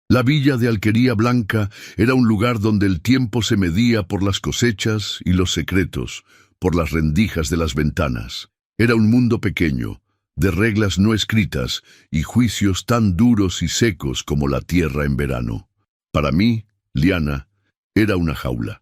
La villa de Alquería Blanca era un lugar donde el tiempo se medía por las cosechas y los secretos, por las rendijas de las ventanas. Era un mundo pequeño, de reglas no escritas y juicios tan duros y secos como la tierra en verano. Para mí, Liana, era una jaula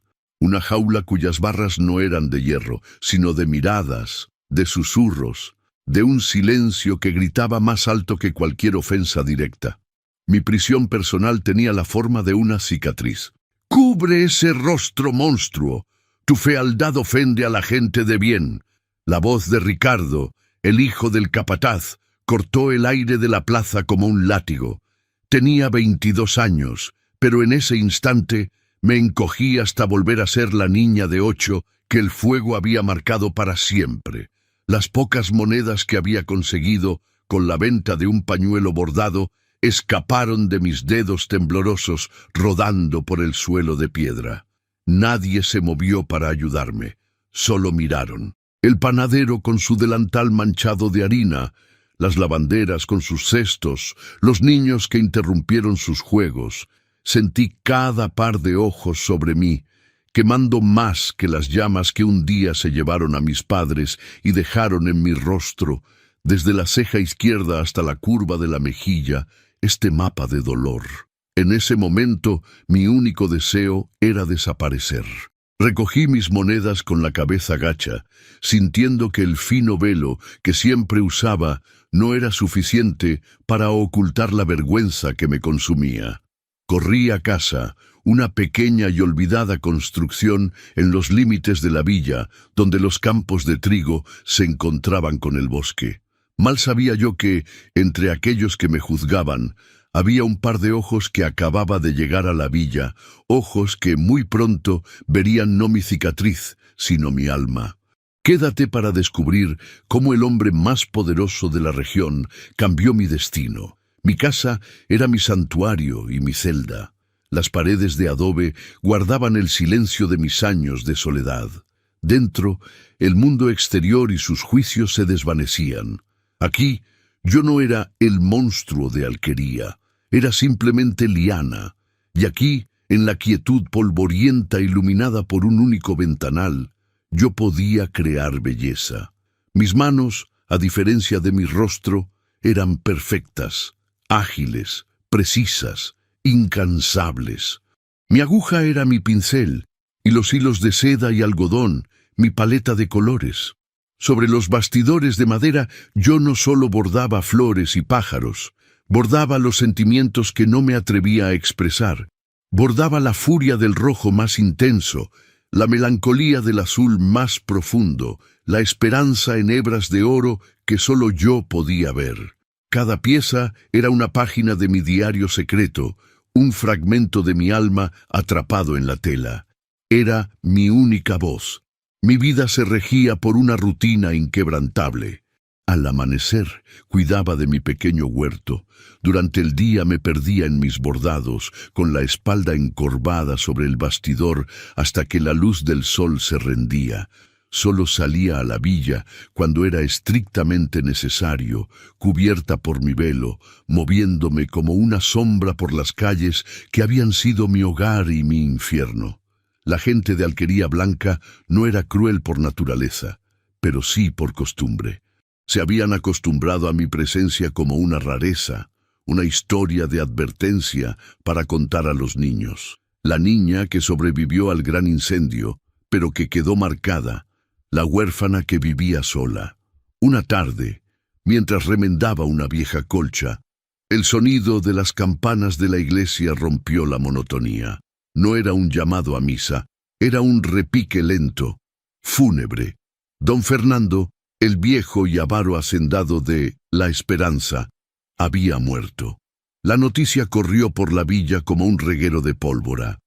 cuyas barras no eran de hierro, sino de miradas, de susurros, de un silencio que gritaba más alto que cualquier ofensa directa. Mi prisión personal tenía la forma de una cicatriz. «¡Cubre ese rostro monstruo! Tu fealdad ofende a la gente de bien». La voz de Ricardo, el hijo del capataz, cortó el aire de la plaza como un látigo. Tenía 22 años, pero en ese instante me encogí hasta volver a ser la niña de 8 que el fuego había marcado para siempre. Las pocas monedas que había conseguido con la venta de un pañuelo bordado escaparon de mis dedos temblorosos rodando por el suelo de piedra. Nadie se movió para ayudarme, solo miraron. El panadero con su delantal manchado de harina, las lavanderas con sus cestos, los niños que interrumpieron sus juegos. Sentí cada par de ojos sobre mí, quemando más que las llamas que un día se llevaron a mis padres y dejaron en mi rostro, desde la ceja izquierda hasta la curva de la mejilla, este mapa de dolor. En ese momento, mi único deseo era desaparecer. Recogí mis monedas con la cabeza gacha, sintiendo que el fino velo que siempre usaba no era suficiente para ocultar la vergüenza que me consumía. Corrí a casa, una pequeña y olvidada construcción en los límites de la villa, donde los campos de trigo se encontraban con el bosque. Mal sabía yo que, entre aquellos que me juzgaban, había un par de ojos que acababa de llegar a la villa, ojos que muy pronto verían no mi cicatriz, sino mi alma. Quédate para descubrir cómo el hombre más poderoso de la región cambió mi destino. Mi casa era mi santuario y mi celda. Las paredes de adobe guardaban el silencio de mis años de soledad. Dentro, el mundo exterior y sus juicios se desvanecían. Aquí, yo no era el monstruo de Alquería, era simplemente Liana. Y aquí, en la quietud polvorienta iluminada por un único ventanal, yo podía crear belleza. Mis manos, a diferencia de mi rostro, eran perfectas, ágiles, precisas, incansables. Mi aguja era mi pincel, y los hilos de seda y algodón, mi paleta de colores. Sobre los bastidores de madera yo no solo bordaba flores y pájaros, bordaba los sentimientos que no me atrevía a expresar, bordaba la furia del rojo más intenso, la melancolía del azul más profundo, la esperanza en hebras de oro que solo yo podía ver. Cada pieza era una página de mi diario secreto, un fragmento de mi alma atrapado en la tela. Era mi única voz. Mi vida se regía por una rutina inquebrantable. Al amanecer, cuidaba de mi pequeño huerto. Durante el día me perdía en mis bordados, con la espalda encorvada sobre el bastidor hasta que la luz del sol se rendía. Solo salía a la villa cuando era estrictamente necesario, cubierta por mi velo, moviéndome como una sombra por las calles que habían sido mi hogar y mi infierno. La gente de Alquería Blanca no era cruel por naturaleza, pero sí por costumbre. Se habían acostumbrado a mi presencia como una rareza, una historia de advertencia para contar a los niños. La niña que sobrevivió al gran incendio, pero que quedó marcada, la huérfana que vivía sola. Una tarde, mientras remendaba una vieja colcha, el sonido de las campanas de la iglesia rompió la monotonía. No era un llamado a misa, era un repique lento, fúnebre. Don Fernando, el viejo y avaro hacendado de La Esperanza, había muerto. La noticia corrió por la villa como un reguero de pólvora.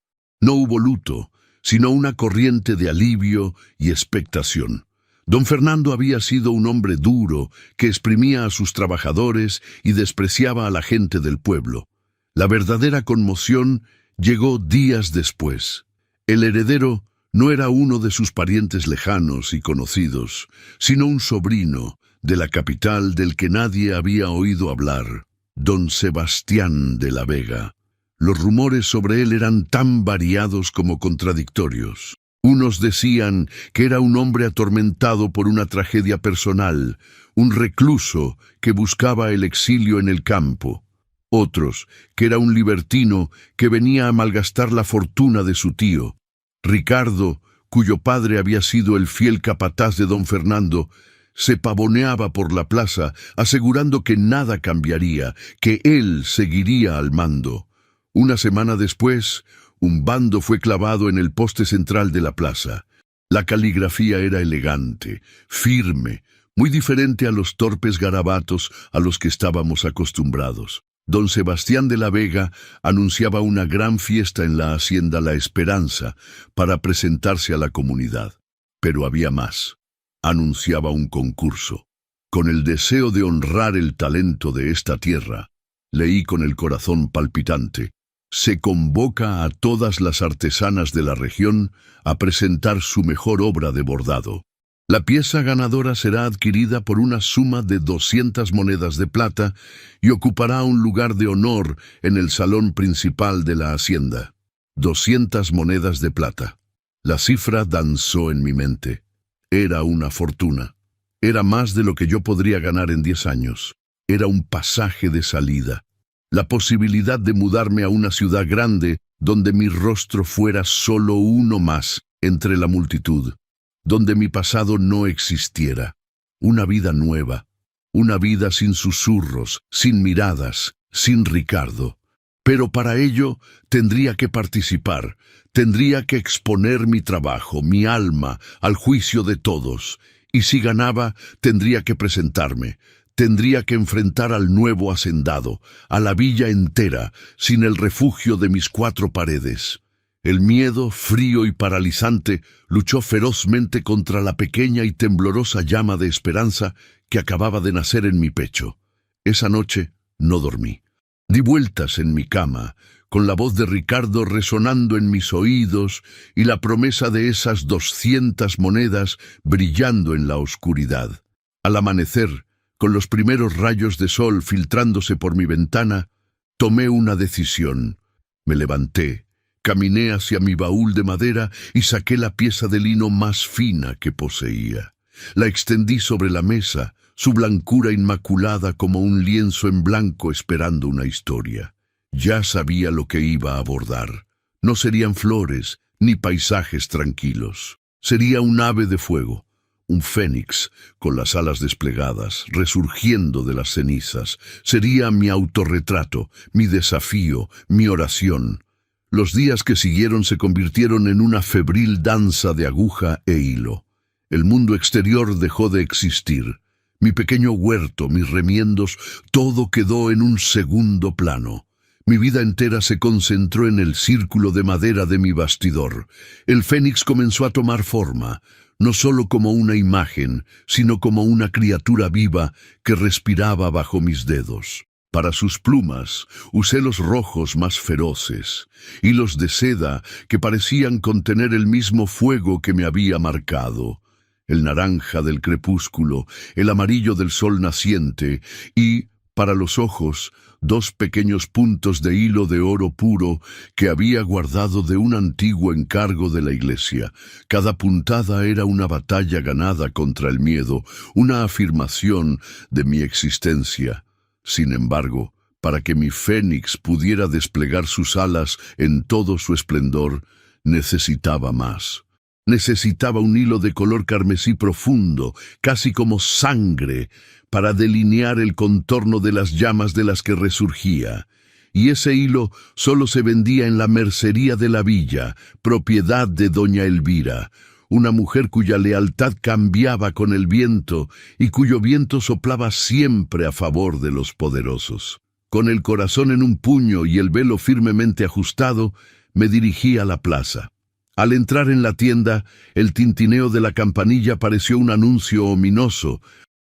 No hubo luto, sino una corriente de alivio y expectación. Don Fernando había sido un hombre duro que exprimía a sus trabajadores y despreciaba a la gente del pueblo. La verdadera conmoción llegó días después. El heredero no era uno de sus parientes lejanos y conocidos, sino un sobrino de la capital del que nadie había oído hablar, don Sebastián de la Vega. Los rumores sobre él eran tan variados como contradictorios. Unos decían que era un hombre atormentado por una tragedia personal, un recluso que buscaba el exilio en el campo. Otros, que era un libertino que venía a malgastar la fortuna de su tío. Ricardo, cuyo padre había sido el fiel capataz de don Fernando, se pavoneaba por la plaza, asegurando que nada cambiaría, que él seguiría al mando. Una semana después, un bando fue clavado en el poste central de la plaza. La caligrafía era elegante, firme, muy diferente a los torpes garabatos a los que estábamos acostumbrados. Don Sebastián de la Vega anunciaba una gran fiesta en la hacienda La Esperanza para presentarse a la comunidad. Pero había más. Anunciaba un concurso. Con el deseo de honrar el talento de esta tierra, leí con el corazón palpitante: se convoca a todas las artesanas de la región a presentar su mejor obra de bordado. La pieza ganadora será adquirida por una suma de 200 monedas de plata y ocupará un lugar de honor en el salón principal de la hacienda. 200 monedas de plata. La cifra danzó en mi mente. Era una fortuna. Era más de lo que yo podría ganar en 10 años. Era un pasaje de salida. La posibilidad de mudarme a una ciudad grande donde mi rostro fuera solo uno más entre la multitud, donde mi pasado no existiera. Una vida nueva, una vida sin susurros, sin miradas, sin Ricardo. Pero para ello tendría que participar, tendría que exponer mi trabajo, mi alma, al juicio de todos. Y si ganaba, tendría que presentarme. Tendría que enfrentar al nuevo hacendado, a la villa entera, sin el refugio de mis 4 paredes. El miedo, frío y paralizante, luchó ferozmente contra la pequeña y temblorosa llama de esperanza que acababa de nacer en mi pecho. Esa noche no dormí. Di vueltas en mi cama, con la voz de Ricardo resonando en mis oídos y la promesa de esas 200 monedas brillando en la oscuridad. Al amanecer, con los primeros rayos de sol filtrándose por mi ventana, tomé una decisión. Me levanté, caminé hacia mi baúl de madera y saqué la pieza de lino más fina que poseía. La extendí sobre la mesa, su blancura inmaculada como un lienzo en blanco esperando una historia. Ya sabía lo que iba a abordar. No serían flores ni paisajes tranquilos. Sería un ave de fuego. Un fénix, con las alas desplegadas, resurgiendo de las cenizas. Sería mi autorretrato, mi desafío, mi oración. Los días que siguieron se convirtieron en una febril danza de aguja e hilo. El mundo exterior dejó de existir. Mi pequeño huerto, mis remiendos, todo quedó en un segundo plano. Mi vida entera se concentró en el círculo de madera de mi bastidor. El fénix comenzó a tomar forma, no solo como una imagen, sino como una criatura viva que respiraba bajo mis dedos. Para sus plumas usé los rojos más feroces, hilos de seda que parecían contener el mismo fuego que me había marcado, el naranja del crepúsculo, el amarillo del sol naciente y, para los ojos, 2 pequeños puntos de hilo de oro puro que había guardado de un antiguo encargo de la iglesia. Cada puntada era una batalla ganada contra el miedo, una afirmación de mi existencia. Sin embargo, para que mi fénix pudiera desplegar sus alas en todo su esplendor, necesitaba más. Necesitaba un hilo de color carmesí profundo, casi como sangre, para delinear el contorno de las llamas de las que resurgía. Y ese hilo solo se vendía en la mercería de la villa, propiedad de doña Elvira, una mujer cuya lealtad cambiaba con el viento y cuyo viento soplaba siempre a favor de los poderosos. Con el corazón en un puño y el velo firmemente ajustado, me dirigí a la plaza. Al entrar en la tienda, el tintineo de la campanilla pareció un anuncio ominoso.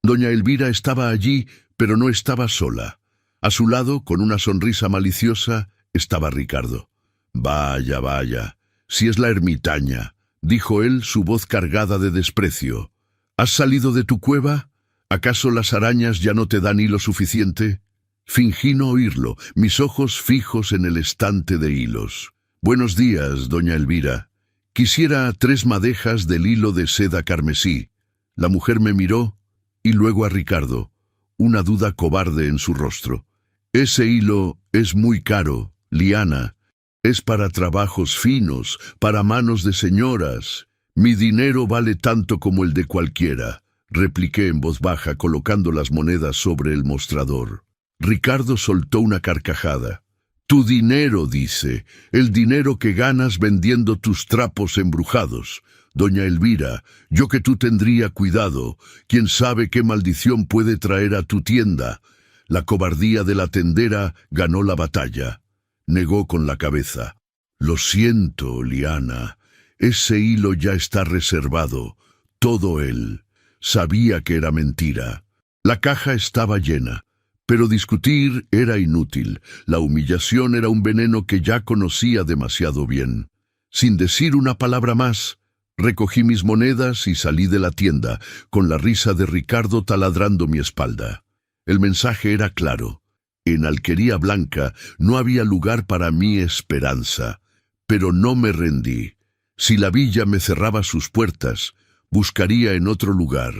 Doña Elvira estaba allí, pero no estaba sola. A su lado, con una sonrisa maliciosa, estaba Ricardo. «Vaya, vaya, si es la ermitaña», dijo él, su voz cargada de desprecio. «¿Has salido de tu cueva? ¿Acaso las arañas ya no te dan hilo suficiente?» Fingí no oírlo, mis ojos fijos en el estante de hilos. «Buenos días, doña Elvira. Quisiera 3 madejas del hilo de seda carmesí». La mujer me miró y luego a Ricardo, una duda cobarde en su rostro. «Ese hilo es muy caro, Liana. Es para trabajos finos, para manos de señoras. Mi dinero vale tanto como el de cualquiera», repliqué en voz baja colocando las monedas sobre el mostrador. Ricardo soltó una carcajada. «Tu dinero», dice, «el dinero que ganas vendiendo tus trapos embrujados. Doña Elvira, yo que tú tendría cuidado, quién sabe qué maldición puede traer a tu tienda». La cobardía de la tendera ganó la batalla. Negó con la cabeza. «Lo siento, Liana, ese hilo ya está reservado, todo él». Sabía que era mentira. La caja estaba llena. Pero discutir era inútil. La humillación era un veneno que ya conocía demasiado bien. Sin decir una palabra más, recogí mis monedas y salí de la tienda, con la risa de Ricardo taladrando mi espalda. El mensaje era claro. En Alquería Blanca no había lugar para mi esperanza. Pero no me rendí. Si la villa me cerraba sus puertas, buscaría en otro lugar.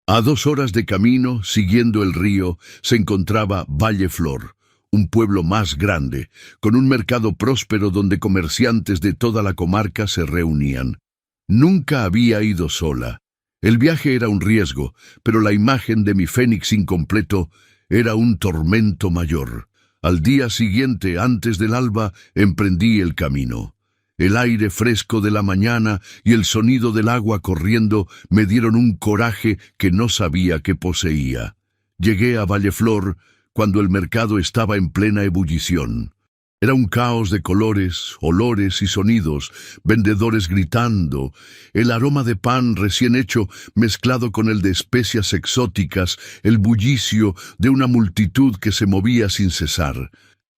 A 2 horas de camino, siguiendo el río, se encontraba Valleflor, un pueblo más grande, con un mercado próspero donde comerciantes de toda la comarca se reunían. Nunca había ido sola. El viaje era un riesgo, pero la imagen de mi fénix incompleto era un tormento mayor. Al día siguiente, antes del alba, emprendí el camino. El aire fresco de la mañana y el sonido del agua corriendo me dieron un coraje que no sabía que poseía. Llegué a Valleflor cuando el mercado estaba en plena ebullición. Era un caos de colores, olores y sonidos, vendedores gritando, el aroma de pan recién hecho mezclado con el de especias exóticas, el bullicio de una multitud que se movía sin cesar.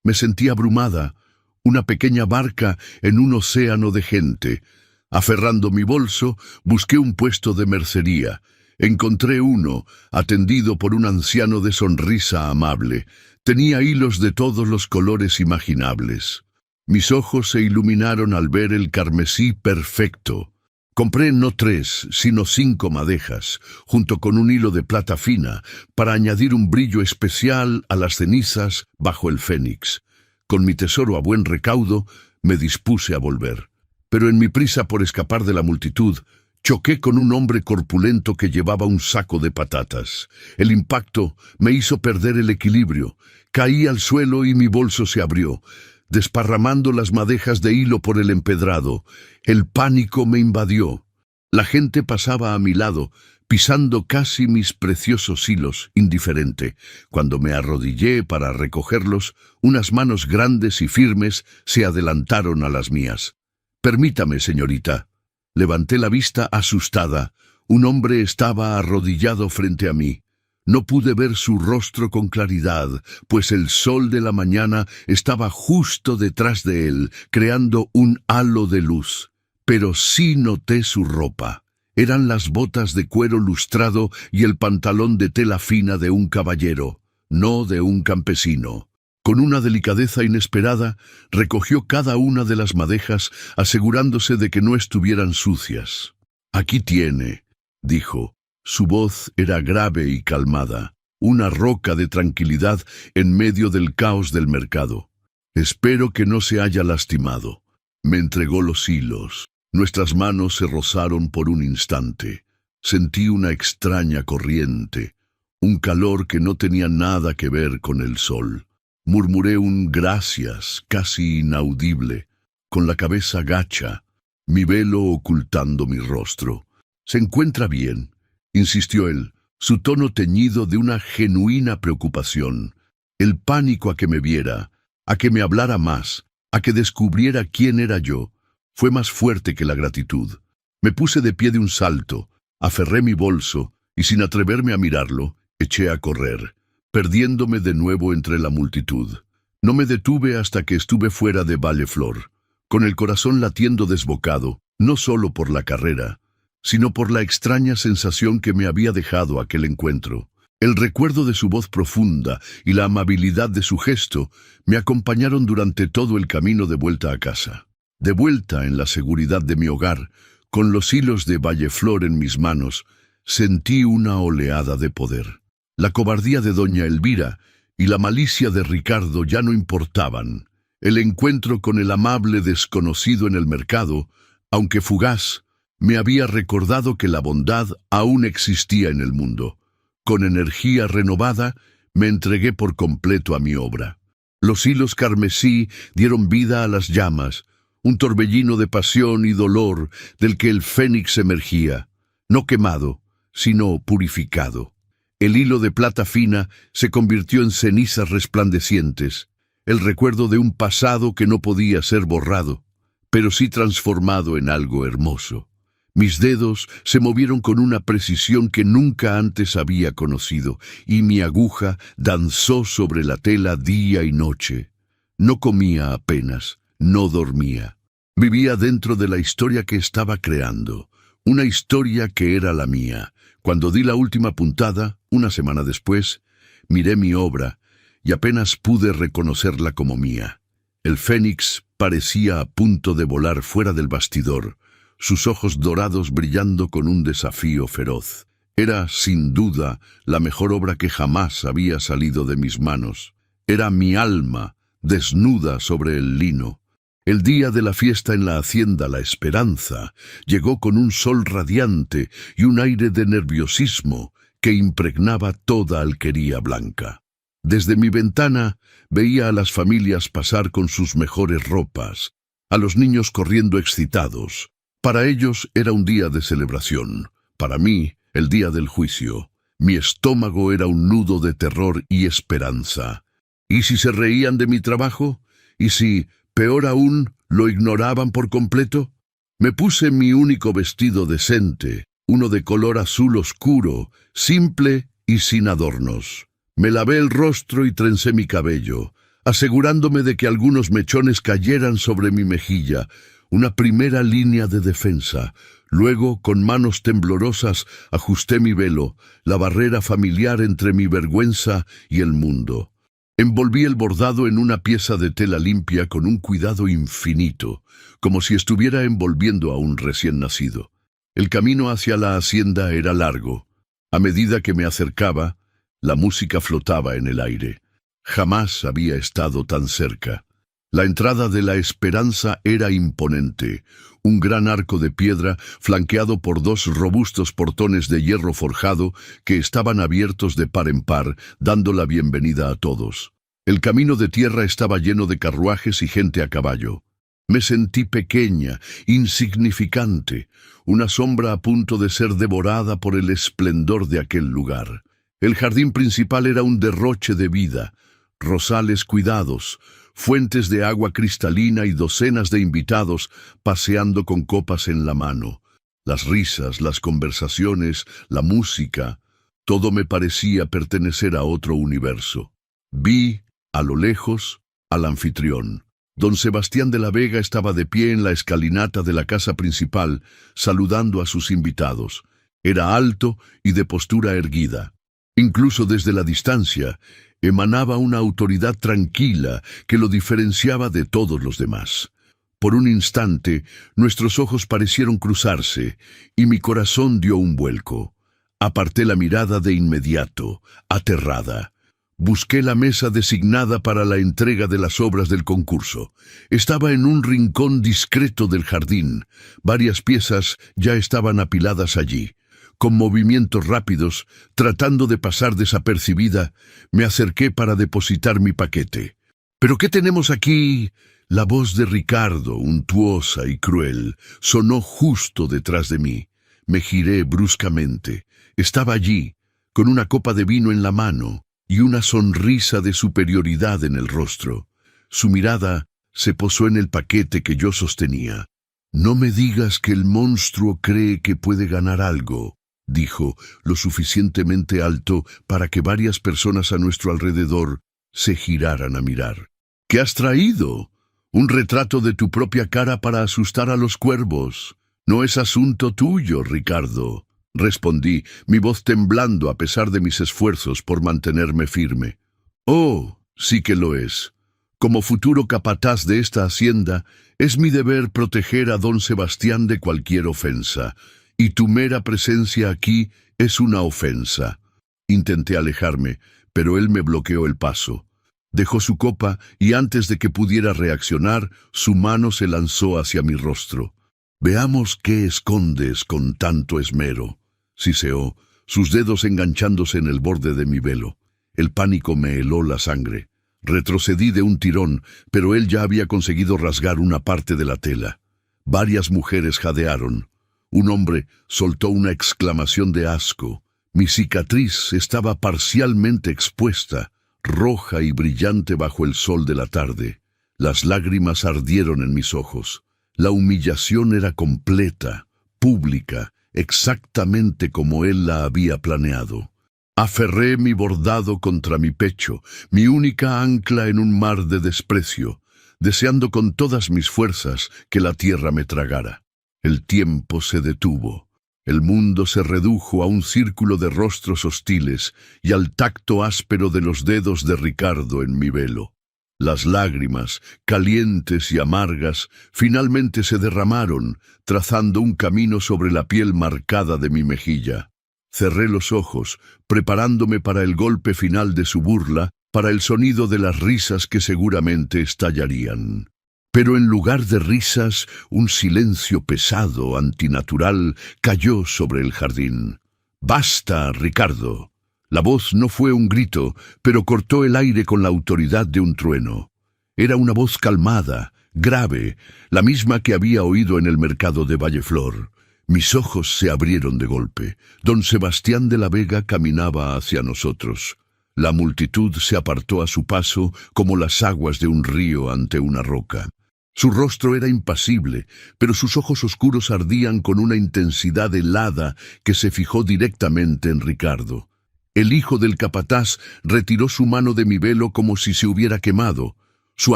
Me sentí abrumada, una pequeña barca en un océano de gente. Aferrando mi bolso, busqué un puesto de mercería. Encontré uno, atendido por un anciano de sonrisa amable. Tenía hilos de todos los colores imaginables. Mis ojos se iluminaron al ver el carmesí perfecto. Compré no 3, sino 5 madejas, junto con un hilo de plata fina, para añadir un brillo especial a las cenizas bajo el fénix. Con mi tesoro a buen recaudo, me dispuse a volver. Pero en mi prisa por escapar de la multitud, choqué con un hombre corpulento que llevaba un saco de patatas. El impacto me hizo perder el equilibrio. Caí al suelo y mi bolso se abrió, desparramando las madejas de hilo por el empedrado. El pánico me invadió. La gente pasaba a mi lado, pisando casi mis preciosos hilos, indiferente. Cuando me arrodillé para recogerlos, unas manos grandes y firmes se adelantaron a las mías. «Permítame, señorita». Levanté la vista asustada. Un hombre estaba arrodillado frente a mí. No pude ver su rostro con claridad, pues el sol de la mañana estaba justo detrás de él, creando un halo de luz. Pero sí noté su ropa. Eran las botas de cuero lustrado y el pantalón de tela fina de un caballero, no de un campesino. Con una delicadeza inesperada, recogió cada una de las madejas, asegurándose de que no estuvieran sucias. «Aquí tiene», dijo. Su voz era grave y calmada, una roca de tranquilidad en medio del caos del mercado. «Espero que no se haya lastimado». Me entregó los hilos. Nuestras manos se rozaron por un instante. Sentí una extraña corriente, un calor que no tenía nada que ver con el sol. Murmuré un gracias casi inaudible, con la cabeza gacha, mi velo ocultando mi rostro. «¿Se encuentra bien?», insistió él, su tono teñido de una genuina preocupación. El pánico a que me viera, a que me hablara más, a que descubriera quién era yo, fue más fuerte que la gratitud. Me puse de pie de un salto, aferré mi bolso y sin atreverme a mirarlo, eché a correr, perdiéndome de nuevo entre la multitud. No me detuve hasta que estuve fuera de Valleflor, con el corazón latiendo desbocado, no solo por la carrera, sino por la extraña sensación que me había dejado aquel encuentro. El recuerdo de su voz profunda y la amabilidad de su gesto me acompañaron durante todo el camino de vuelta a casa. De vuelta en la seguridad de mi hogar, con los hilos de Valleflor en mis manos, sentí una oleada de poder. La cobardía de doña Elvira y la malicia de Ricardo ya no importaban. El encuentro con el amable desconocido en el mercado, aunque fugaz, me había recordado que la bondad aún existía en el mundo. Con energía renovada, me entregué por completo a mi obra. Los hilos carmesí dieron vida a las llamas, un torbellino de pasión y dolor del que el fénix emergía, no quemado, sino purificado. El hilo de plata fina se convirtió en cenizas resplandecientes, el recuerdo de un pasado que no podía ser borrado, pero sí transformado en algo hermoso. Mis dedos se movieron con una precisión que nunca antes había conocido, y mi aguja danzó sobre la tela día y noche. No comía apenas, no dormía. Vivía dentro de la historia que estaba creando, una historia que era la mía. Cuando di la última puntada, una semana después, miré mi obra y apenas pude reconocerla como mía. El fénix parecía a punto de volar fuera del bastidor, sus ojos dorados brillando con un desafío feroz. Era, sin duda, la mejor obra que jamás había salido de mis manos. Era mi alma, desnuda sobre el lino. El día de la fiesta en la hacienda La Esperanza llegó con un sol radiante y un aire de nerviosismo que impregnaba toda Alquería Blanca. Desde mi ventana veía a las familias pasar con sus mejores ropas, a los niños corriendo excitados. Para ellos era un día de celebración, para mí el día del juicio. Mi estómago era un nudo de terror y esperanza. ¿Y si se reían de mi trabajo? ¿Y si, peor aún, lo ignoraban por completo? Me puse mi único vestido decente, uno de color azul oscuro, simple y sin adornos. Me lavé el rostro y trencé mi cabello, asegurándome de que algunos mechones cayeran sobre mi mejilla, una primera línea de defensa. Luego, con manos temblorosas, ajusté mi velo, la barrera familiar entre mi vergüenza y el mundo. Envolví el bordado en una pieza de tela limpia con un cuidado infinito, como si estuviera envolviendo a un recién nacido. El camino hacia la hacienda era largo. A medida que me acercaba, la música flotaba en el aire. Jamás había estado tan cerca. La entrada de La Esperanza era imponente, un gran arco de piedra flanqueado por dos robustos portones de hierro forjado que estaban abiertos de par en par, dando la bienvenida a todos. El camino de tierra estaba lleno de carruajes y gente a caballo. Me sentí pequeña, insignificante, una sombra a punto de ser devorada por el esplendor de aquel lugar. El jardín principal era un derroche de vida, rosales cuidados, fuentes de agua cristalina y docenas de invitados paseando con copas en la mano. Las risas, las conversaciones, la música, todo me parecía pertenecer a otro universo. Vi, a lo lejos, al anfitrión. Don Sebastián de la Vega estaba de pie en la escalinata de la casa principal, saludando a sus invitados. Era alto y de postura erguida. Incluso desde la distancia, emanaba una autoridad tranquila que lo diferenciaba de todos los demás. Por un instante, nuestros ojos parecieron cruzarse, y mi corazón dio un vuelco. Aparté la mirada de inmediato, aterrada. Busqué la mesa designada para la entrega de las obras del concurso. Estaba en un rincón discreto del jardín. Varias piezas ya estaban apiladas allí. Con movimientos rápidos, tratando de pasar desapercibida, me acerqué para depositar mi paquete. ¿Pero qué tenemos aquí? La voz de Ricardo, untuosa y cruel, sonó justo detrás de mí. Me giré bruscamente. Estaba allí, con una copa de vino en la mano y una sonrisa de superioridad en el rostro. Su mirada se posó en el paquete que yo sostenía. «No me digas que el monstruo cree que puede ganar algo», dijo, lo suficientemente alto para que varias personas a nuestro alrededor se giraran a mirar. «¿Qué has traído? Un retrato de tu propia cara para asustar a los cuervos. No es asunto tuyo, Ricardo». respondí, mi voz temblando a pesar de mis esfuerzos por mantenerme firme. Oh, sí que lo es. Como futuro capataz de esta hacienda, es mi deber proteger a don Sebastián de cualquier ofensa, y tu mera presencia aquí es una ofensa. Intenté alejarme, pero él me bloqueó el paso. Dejó su copa y antes de que pudiera reaccionar, su mano se lanzó hacia mi rostro. «Veamos qué escondes con tanto esmero», siseó, sus dedos enganchándose en el borde de mi velo. El pánico me heló la sangre. Retrocedí de un tirón, pero él ya había conseguido rasgar una parte de la tela. Varias mujeres jadearon. Un hombre soltó una exclamación de asco. Mi cicatriz estaba parcialmente expuesta, roja y brillante bajo el sol de la tarde. Las lágrimas ardieron en mis ojos. La humillación era completa, pública, exactamente como él la había planeado. Aferré mi bordado contra mi pecho, mi única ancla en un mar de desprecio, deseando con todas mis fuerzas que la tierra me tragara. El tiempo se detuvo. El mundo se redujo a un círculo de rostros hostiles y al tacto áspero de los dedos de Ricardo en mi velo. Las lágrimas, calientes y amargas, finalmente se derramaron, trazando un camino sobre la piel marcada de mi mejilla. Cerré los ojos, preparándome para el golpe final de su burla, para el sonido de las risas que seguramente estallarían. Pero en lugar de risas, un silencio pesado, antinatural, cayó sobre el jardín. «¡Basta, Ricardo!». La voz no fue un grito, pero cortó el aire con la autoridad de un trueno. Era una voz calmada, grave, la misma que había oído en el mercado de Valleflor. Mis ojos se abrieron de golpe. Don Sebastián de la Vega caminaba hacia nosotros. La multitud se apartó a su paso como las aguas de un río ante una roca. Su rostro era impasible, pero sus ojos oscuros ardían con una intensidad helada que se fijó directamente en Ricardo. El hijo del capataz retiró su mano de mi velo como si se hubiera quemado, su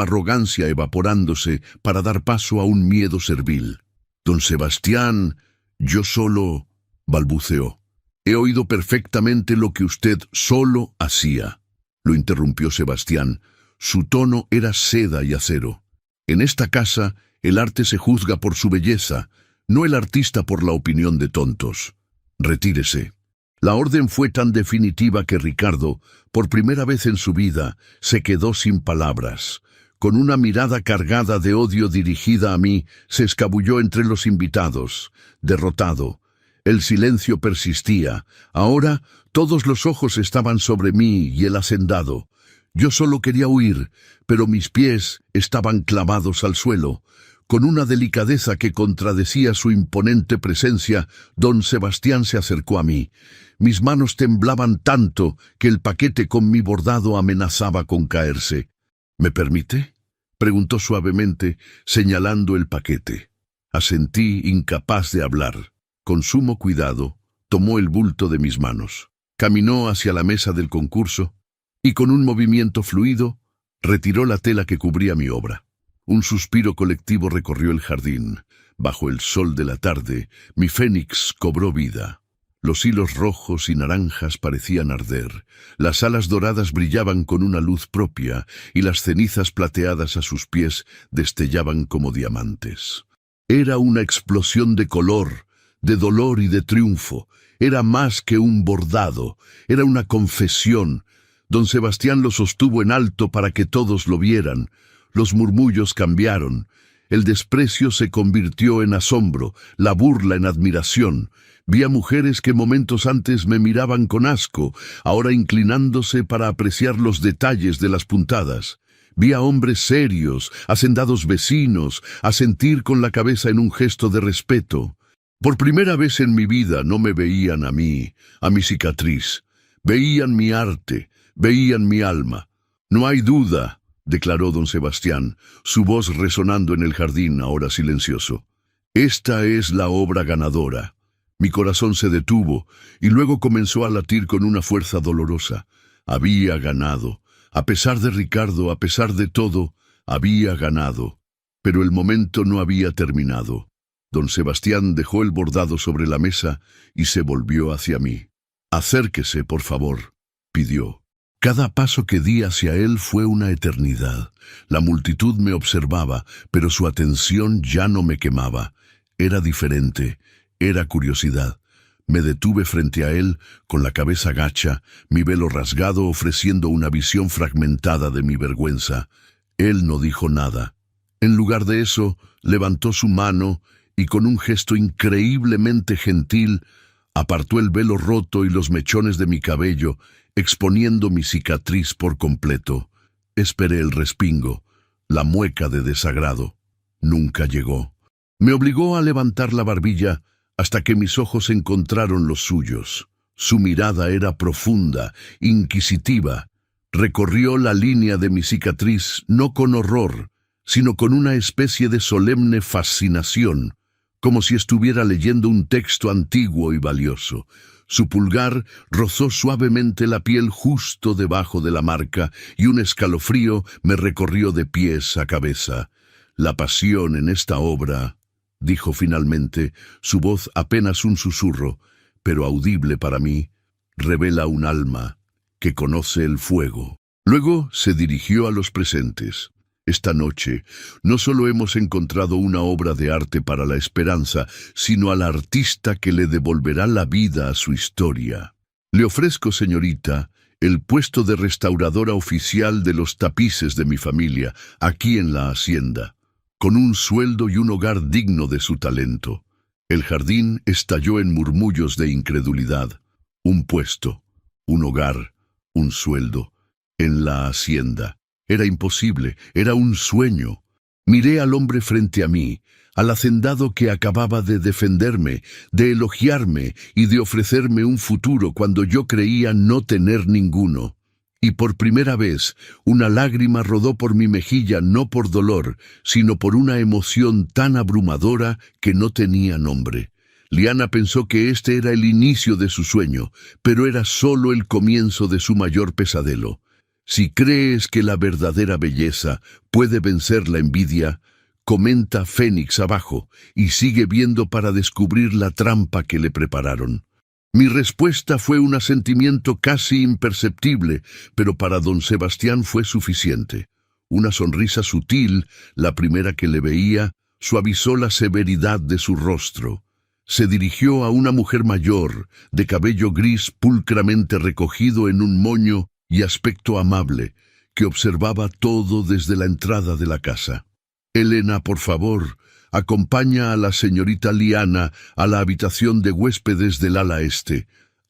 arrogancia evaporándose para dar paso a un miedo servil. «Don Sebastián, yo solo», balbuceó. «He oído perfectamente lo que usted solo hacía», lo interrumpió Sebastián. Su tono era seda y acero. «En esta casa, el arte se juzga por su belleza, no el artista por la opinión de tontos. Retírese». La orden fue tan definitiva que Ricardo, por primera vez en su vida, se quedó sin palabras. Con una mirada cargada de odio dirigida a mí, se escabulló entre los invitados, derrotado. El silencio persistía. Ahora todos los ojos estaban sobre mí y el hacendado. Yo solo quería huir, pero mis pies estaban clavados al suelo. Con una delicadeza que contradecía su imponente presencia, don Sebastián se acercó a mí. Mis manos temblaban tanto que el paquete con mi bordado amenazaba con caerse. «¿Me permite?», preguntó suavemente, señalando el paquete. Asentí, incapaz de hablar. Con sumo cuidado, tomó el bulto de mis manos. Caminó hacia la mesa del concurso y con un movimiento fluido retiró la tela que cubría mi obra. Un suspiro colectivo recorrió el jardín. Bajo el sol de la tarde, mi fénix cobró vida. Los hilos rojos y naranjas parecían arder, las alas doradas brillaban con una luz propia y las cenizas plateadas a sus pies destellaban como diamantes. Era una explosión de color, de dolor y de triunfo. Era más que un bordado, era una confesión. Don Sebastián lo sostuvo en alto para que todos lo vieran. Los murmullos cambiaron. El desprecio se convirtió en asombro, la burla en admiración. Vi a mujeres que momentos antes me miraban con asco, ahora inclinándose para apreciar los detalles de las puntadas. Vi a hombres serios, hacendados vecinos, asentir con la cabeza en un gesto de respeto. Por primera vez en mi vida no me veían a mí, a mi cicatriz. Veían mi arte, veían mi alma. «No hay duda», declaró don Sebastián, su voz resonando en el jardín ahora silencioso. «Esta es la obra ganadora». Mi corazón se detuvo y luego comenzó a latir con una fuerza dolorosa. Había ganado. A pesar de Ricardo, a pesar de todo, había ganado. Pero el momento no había terminado. Don Sebastián dejó el bordado sobre la mesa y se volvió hacia mí. «Acérquese, por favor», pidió. Cada paso que di hacia él fue una eternidad. La multitud me observaba, pero su atención ya no me quemaba. Era diferente, era curiosidad. Me detuve frente a él, con la cabeza gacha, mi velo rasgado ofreciendo una visión fragmentada de mi vergüenza. Él no dijo nada. En lugar de eso, levantó su mano y con un gesto increíblemente gentil, apartó el velo roto y los mechones de mi cabello, exponiendo mi cicatriz por completo. Esperé el respingo, la mueca de desagrado. Nunca llegó. Me obligó a levantar la barbilla hasta que mis ojos encontraron los suyos. Su mirada era profunda, inquisitiva. Recorrió la línea de mi cicatriz no con horror, sino con una especie de solemne fascinación, como si estuviera leyendo un texto antiguo y valioso. Su pulgar rozó suavemente la piel justo debajo de la marca y un escalofrío me recorrió de pies a cabeza. «La pasión en esta obra», dijo finalmente, su voz apenas un susurro, pero audible para mí, «revela un alma que conoce el fuego». Luego se dirigió a los presentes. «Esta noche no solo hemos encontrado una obra de arte para la esperanza, sino al artista que le devolverá la vida a su historia. Le ofrezco, señorita, el puesto de restauradora oficial de los tapices de mi familia, aquí en la hacienda, con un sueldo y un hogar digno de su talento». El jardín estalló en murmullos de incredulidad. Un puesto, un hogar, un sueldo, en la hacienda. Era imposible, era un sueño. Miré al hombre frente a mí, al hacendado que acababa de defenderme, de elogiarme y de ofrecerme un futuro cuando yo creía no tener ninguno. Y por primera vez, una lágrima rodó por mi mejilla no por dolor, sino por una emoción tan abrumadora que no tenía nombre. Liana pensó que este era el inicio de su sueño, pero era solo el comienzo de su mayor pesadelo. Si crees que la verdadera belleza puede vencer la envidia, comenta Fénix abajo y sigue viendo para descubrir la trampa que le prepararon. Mi respuesta fue un asentimiento casi imperceptible, pero para don Sebastián fue suficiente. Una sonrisa sutil, la primera que le veía, suavizó la severidad de su rostro. Se dirigió a una mujer mayor, de cabello gris pulcramente recogido en un moño y aspecto amable, que observaba todo desde la entrada de la casa. «Elena, por favor, acompaña a la señorita Liana a la habitación de huéspedes del ala este.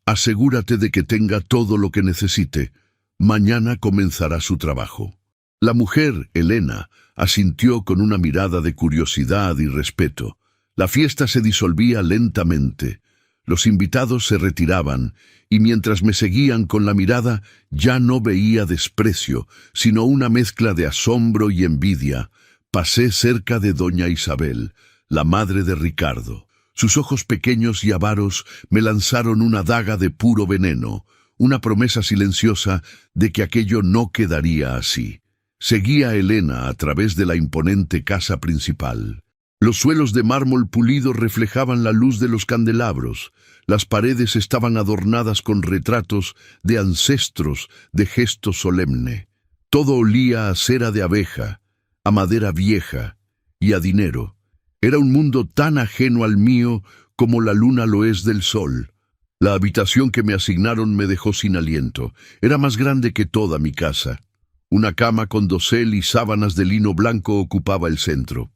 Asegúrate de que tenga todo lo que necesite. Mañana comenzará su trabajo». La mujer, Elena, asintió con una mirada de curiosidad y respeto. La fiesta se disolvía lentamente. Los invitados se retiraban, y mientras me seguían con la mirada, ya no veía desprecio, sino una mezcla de asombro y envidia. Pasé cerca de doña Isabel, la madre de Ricardo. Sus ojos pequeños y avaros me lanzaron una daga de puro veneno, una promesa silenciosa de que aquello no quedaría así. Seguí a Elena a través de la imponente casa principal. Los suelos de mármol pulido reflejaban la luz de los candelabros. Las paredes estaban adornadas con retratos de ancestros de gesto solemne. Todo olía a cera de abeja, a madera vieja y a dinero. Era un mundo tan ajeno al mío como la luna lo es del sol. La habitación que me asignaron me dejó sin aliento. Era más grande que toda mi casa. Una cama con dosel y sábanas de lino blanco ocupaba el centro.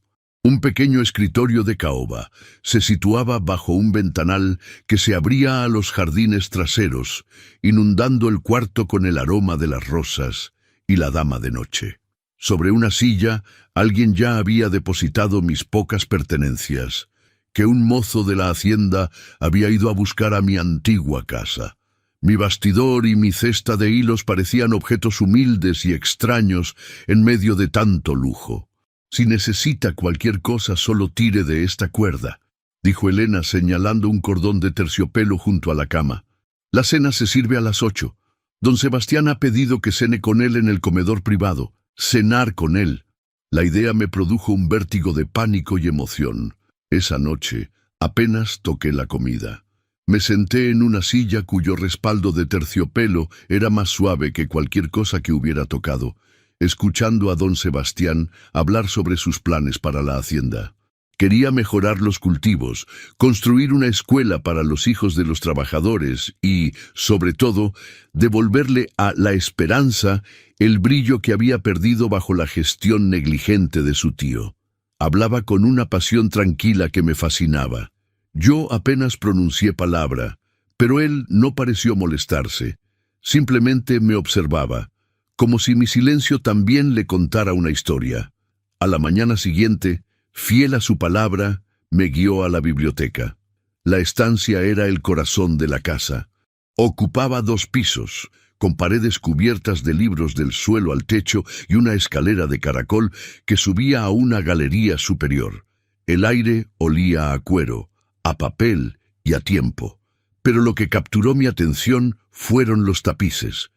Un pequeño escritorio de caoba se situaba bajo un ventanal que se abría a los jardines traseros, inundando el cuarto con el aroma de las rosas y la dama de noche. Sobre una silla, alguien ya había depositado mis pocas pertenencias, que un mozo de la hacienda había ido a buscar a mi antigua casa. Mi bastidor y mi cesta de hilos parecían objetos humildes y extraños en medio de tanto lujo. «Si necesita cualquier cosa, solo tire de esta cuerda», dijo Elena señalando un cordón de terciopelo junto a la cama. «La cena se sirve a las 8. Don Sebastián ha pedido que cene con él en el comedor privado. Cenar con él». La idea me produjo un vértigo de pánico y emoción. Esa noche apenas toqué la comida. Me senté en una silla cuyo respaldo de terciopelo era más suave que cualquier cosa que hubiera tocado, escuchando a don Sebastián hablar sobre sus planes para la hacienda. Quería mejorar los cultivos, construir una escuela para los hijos de los trabajadores y, sobre todo, devolverle a la esperanza el brillo que había perdido bajo la gestión negligente de su tío. Hablaba con una pasión tranquila que me fascinaba. Yo apenas pronuncié palabra, pero él no pareció molestarse. Simplemente me observaba, como si mi silencio también le contara una historia. A la mañana siguiente, fiel a su palabra, me guió a la biblioteca. La estancia era el corazón de la casa. Ocupaba 2 pisos, con paredes cubiertas de libros del suelo al techo y una escalera de caracol que subía a una galería superior. El aire olía a cuero, a papel y a tiempo. Pero lo que capturó mi atención fueron los tapices.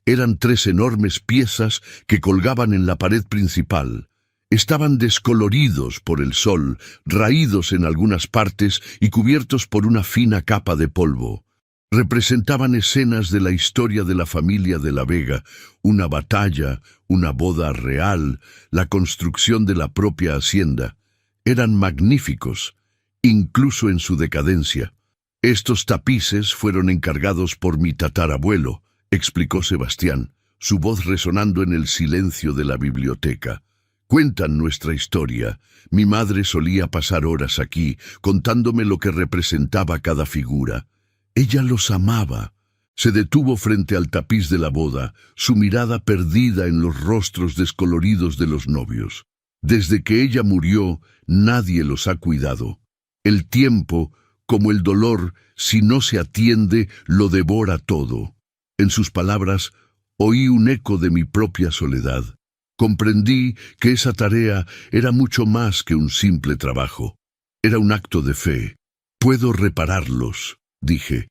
Eran 3 enormes piezas que colgaban en la pared principal. Estaban descoloridos por el sol, raídos en algunas partes y cubiertos por una fina capa de polvo. Representaban escenas de la historia de la familia de la Vega, una batalla, una boda real, la construcción de la propia hacienda. Eran magníficos, incluso en su decadencia. Estos tapices fueron encargados por mi tatarabuelo, explicó Sebastián, su voz resonando en el silencio de la biblioteca. Cuentan nuestra historia. Mi madre solía pasar horas aquí, contándome lo que representaba cada figura. Ella los amaba. Se detuvo frente al tapiz de la boda, su mirada perdida en los rostros descoloridos de los novios. Desde que ella murió, nadie los ha cuidado. El tiempo, como el dolor, si no se atiende, lo devora todo. En sus palabras, oí un eco de mi propia soledad. Comprendí que esa tarea era mucho más que un simple trabajo. Era un acto de fe. Puedo repararlos, dije,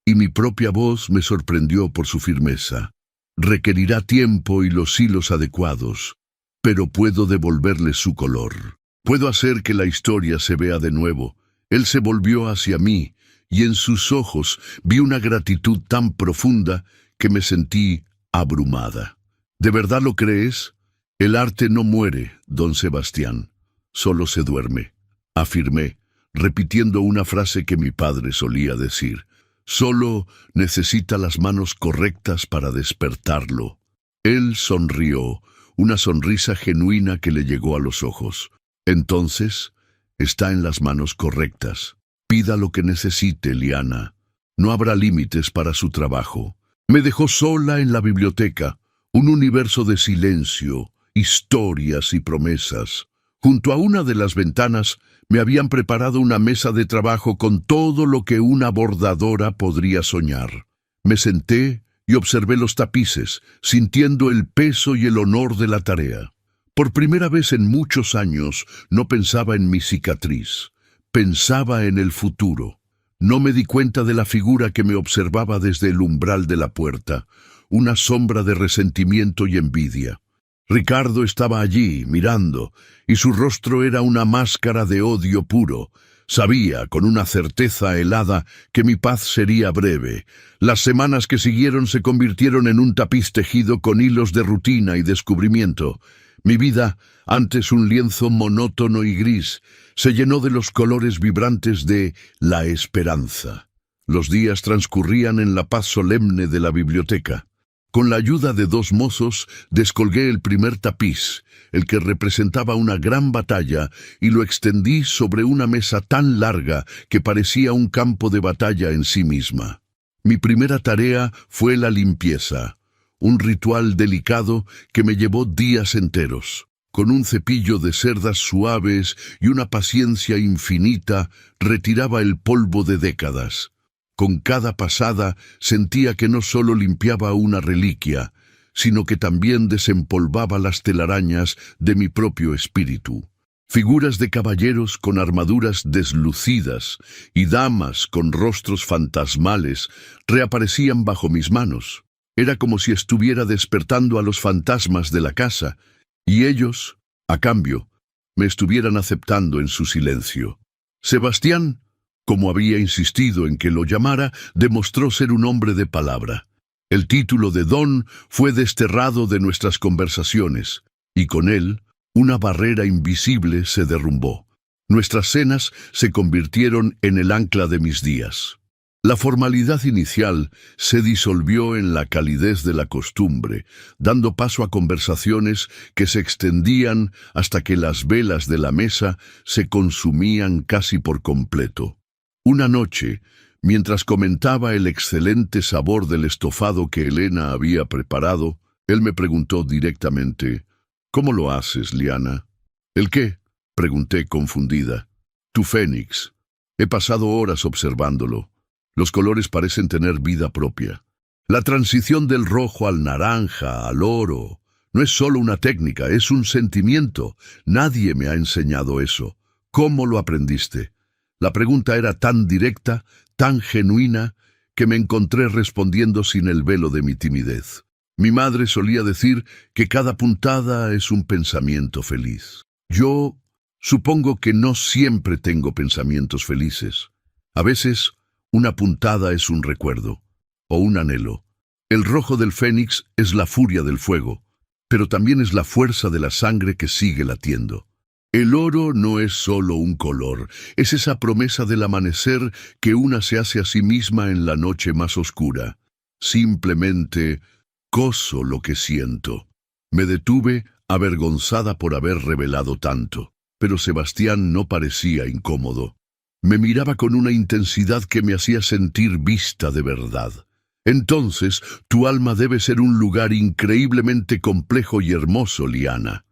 y mi propia voz me sorprendió por su firmeza. Requerirá tiempo y los hilos adecuados, pero puedo devolverles su color. Puedo hacer que la historia se vea de nuevo. Él se volvió hacia mí, y en sus ojos vi una gratitud tan profunda que me sentí abrumada. ¿De verdad lo crees? El arte no muere, don Sebastián, solo se duerme, afirmé, repitiendo una frase que mi padre solía decir. Solo necesita las manos correctas para despertarlo. Él sonrió, una sonrisa genuina que le llegó a los ojos. Entonces, está en las manos correctas. Pida lo que necesite, Liana. No habrá límites para su trabajo. Me dejó sola en la biblioteca, un universo de silencio, historias y promesas. Junto a una de las ventanas me habían preparado una mesa de trabajo con todo lo que una bordadora podría soñar. Me senté y observé los tapices, sintiendo el peso y el honor de la tarea. Por primera vez en muchos años no pensaba en mi cicatriz, pensaba en el futuro. No me di cuenta de la figura que me observaba desde el umbral de la puerta, una sombra de resentimiento y envidia. Ricardo estaba allí, mirando, y su rostro era una máscara de odio puro. Sabía, con una certeza helada, que mi paz sería breve. Las semanas que siguieron se convirtieron en un tapiz tejido con hilos de rutina y descubrimiento. Mi vida, antes un lienzo monótono y gris, se llenó de los colores vibrantes de la esperanza. Los días transcurrían en la paz solemne de la biblioteca. Con la ayuda de 2 mozos, descolgué el primer tapiz, el que representaba una gran batalla, y lo extendí sobre una mesa tan larga que parecía un campo de batalla en sí misma. Mi primera tarea fue la limpieza, un ritual delicado que me llevó días enteros. Con un cepillo de cerdas suaves y una paciencia infinita, retiraba el polvo de décadas. Con cada pasada sentía que no solo limpiaba una reliquia, sino que también desempolvaba las telarañas de mi propio espíritu. Figuras de caballeros con armaduras deslucidas y damas con rostros fantasmales reaparecían bajo mis manos. Era como si estuviera despertando a los fantasmas de la casa, y ellos, a cambio, me estuvieran aceptando en su silencio. Sebastián, como había insistido en que lo llamara, demostró ser un hombre de palabra. El título de Don fue desterrado de nuestras conversaciones, y con él, una barrera invisible se derrumbó. Nuestras cenas se convirtieron en el ancla de mis días. La formalidad inicial se disolvió en la calidez de la costumbre, dando paso a conversaciones que se extendían hasta que las velas de la mesa se consumían casi por completo. Una noche, mientras comentaba el excelente sabor del estofado que Elena había preparado, él me preguntó directamente: «¿Cómo lo haces, Liana?» «¿El qué?», pregunté confundida. «Tu fénix. He pasado horas observándolo. Los colores parecen tener vida propia. La transición del rojo al naranja, al oro, no es solo una técnica, es un sentimiento. Nadie me ha enseñado eso. ¿Cómo lo aprendiste?». La pregunta era tan directa, tan genuina, que me encontré respondiendo sin el velo de mi timidez. Mi madre solía decir que cada puntada es un pensamiento feliz. Yo supongo que no siempre tengo pensamientos felices. A veces, una puntada es un recuerdo, o un anhelo. El rojo del fénix es la furia del fuego, pero también es la fuerza de la sangre que sigue latiendo. El oro no es solo un color, es esa promesa del amanecer que una se hace a sí misma en la noche más oscura. Simplemente gozo lo que siento. Me detuve, avergonzada por haber revelado tanto, pero Sebastián no parecía incómodo. Me miraba con una intensidad que me hacía sentir vista de verdad. «Entonces, tu alma debe ser un lugar increíblemente complejo y hermoso, Liana».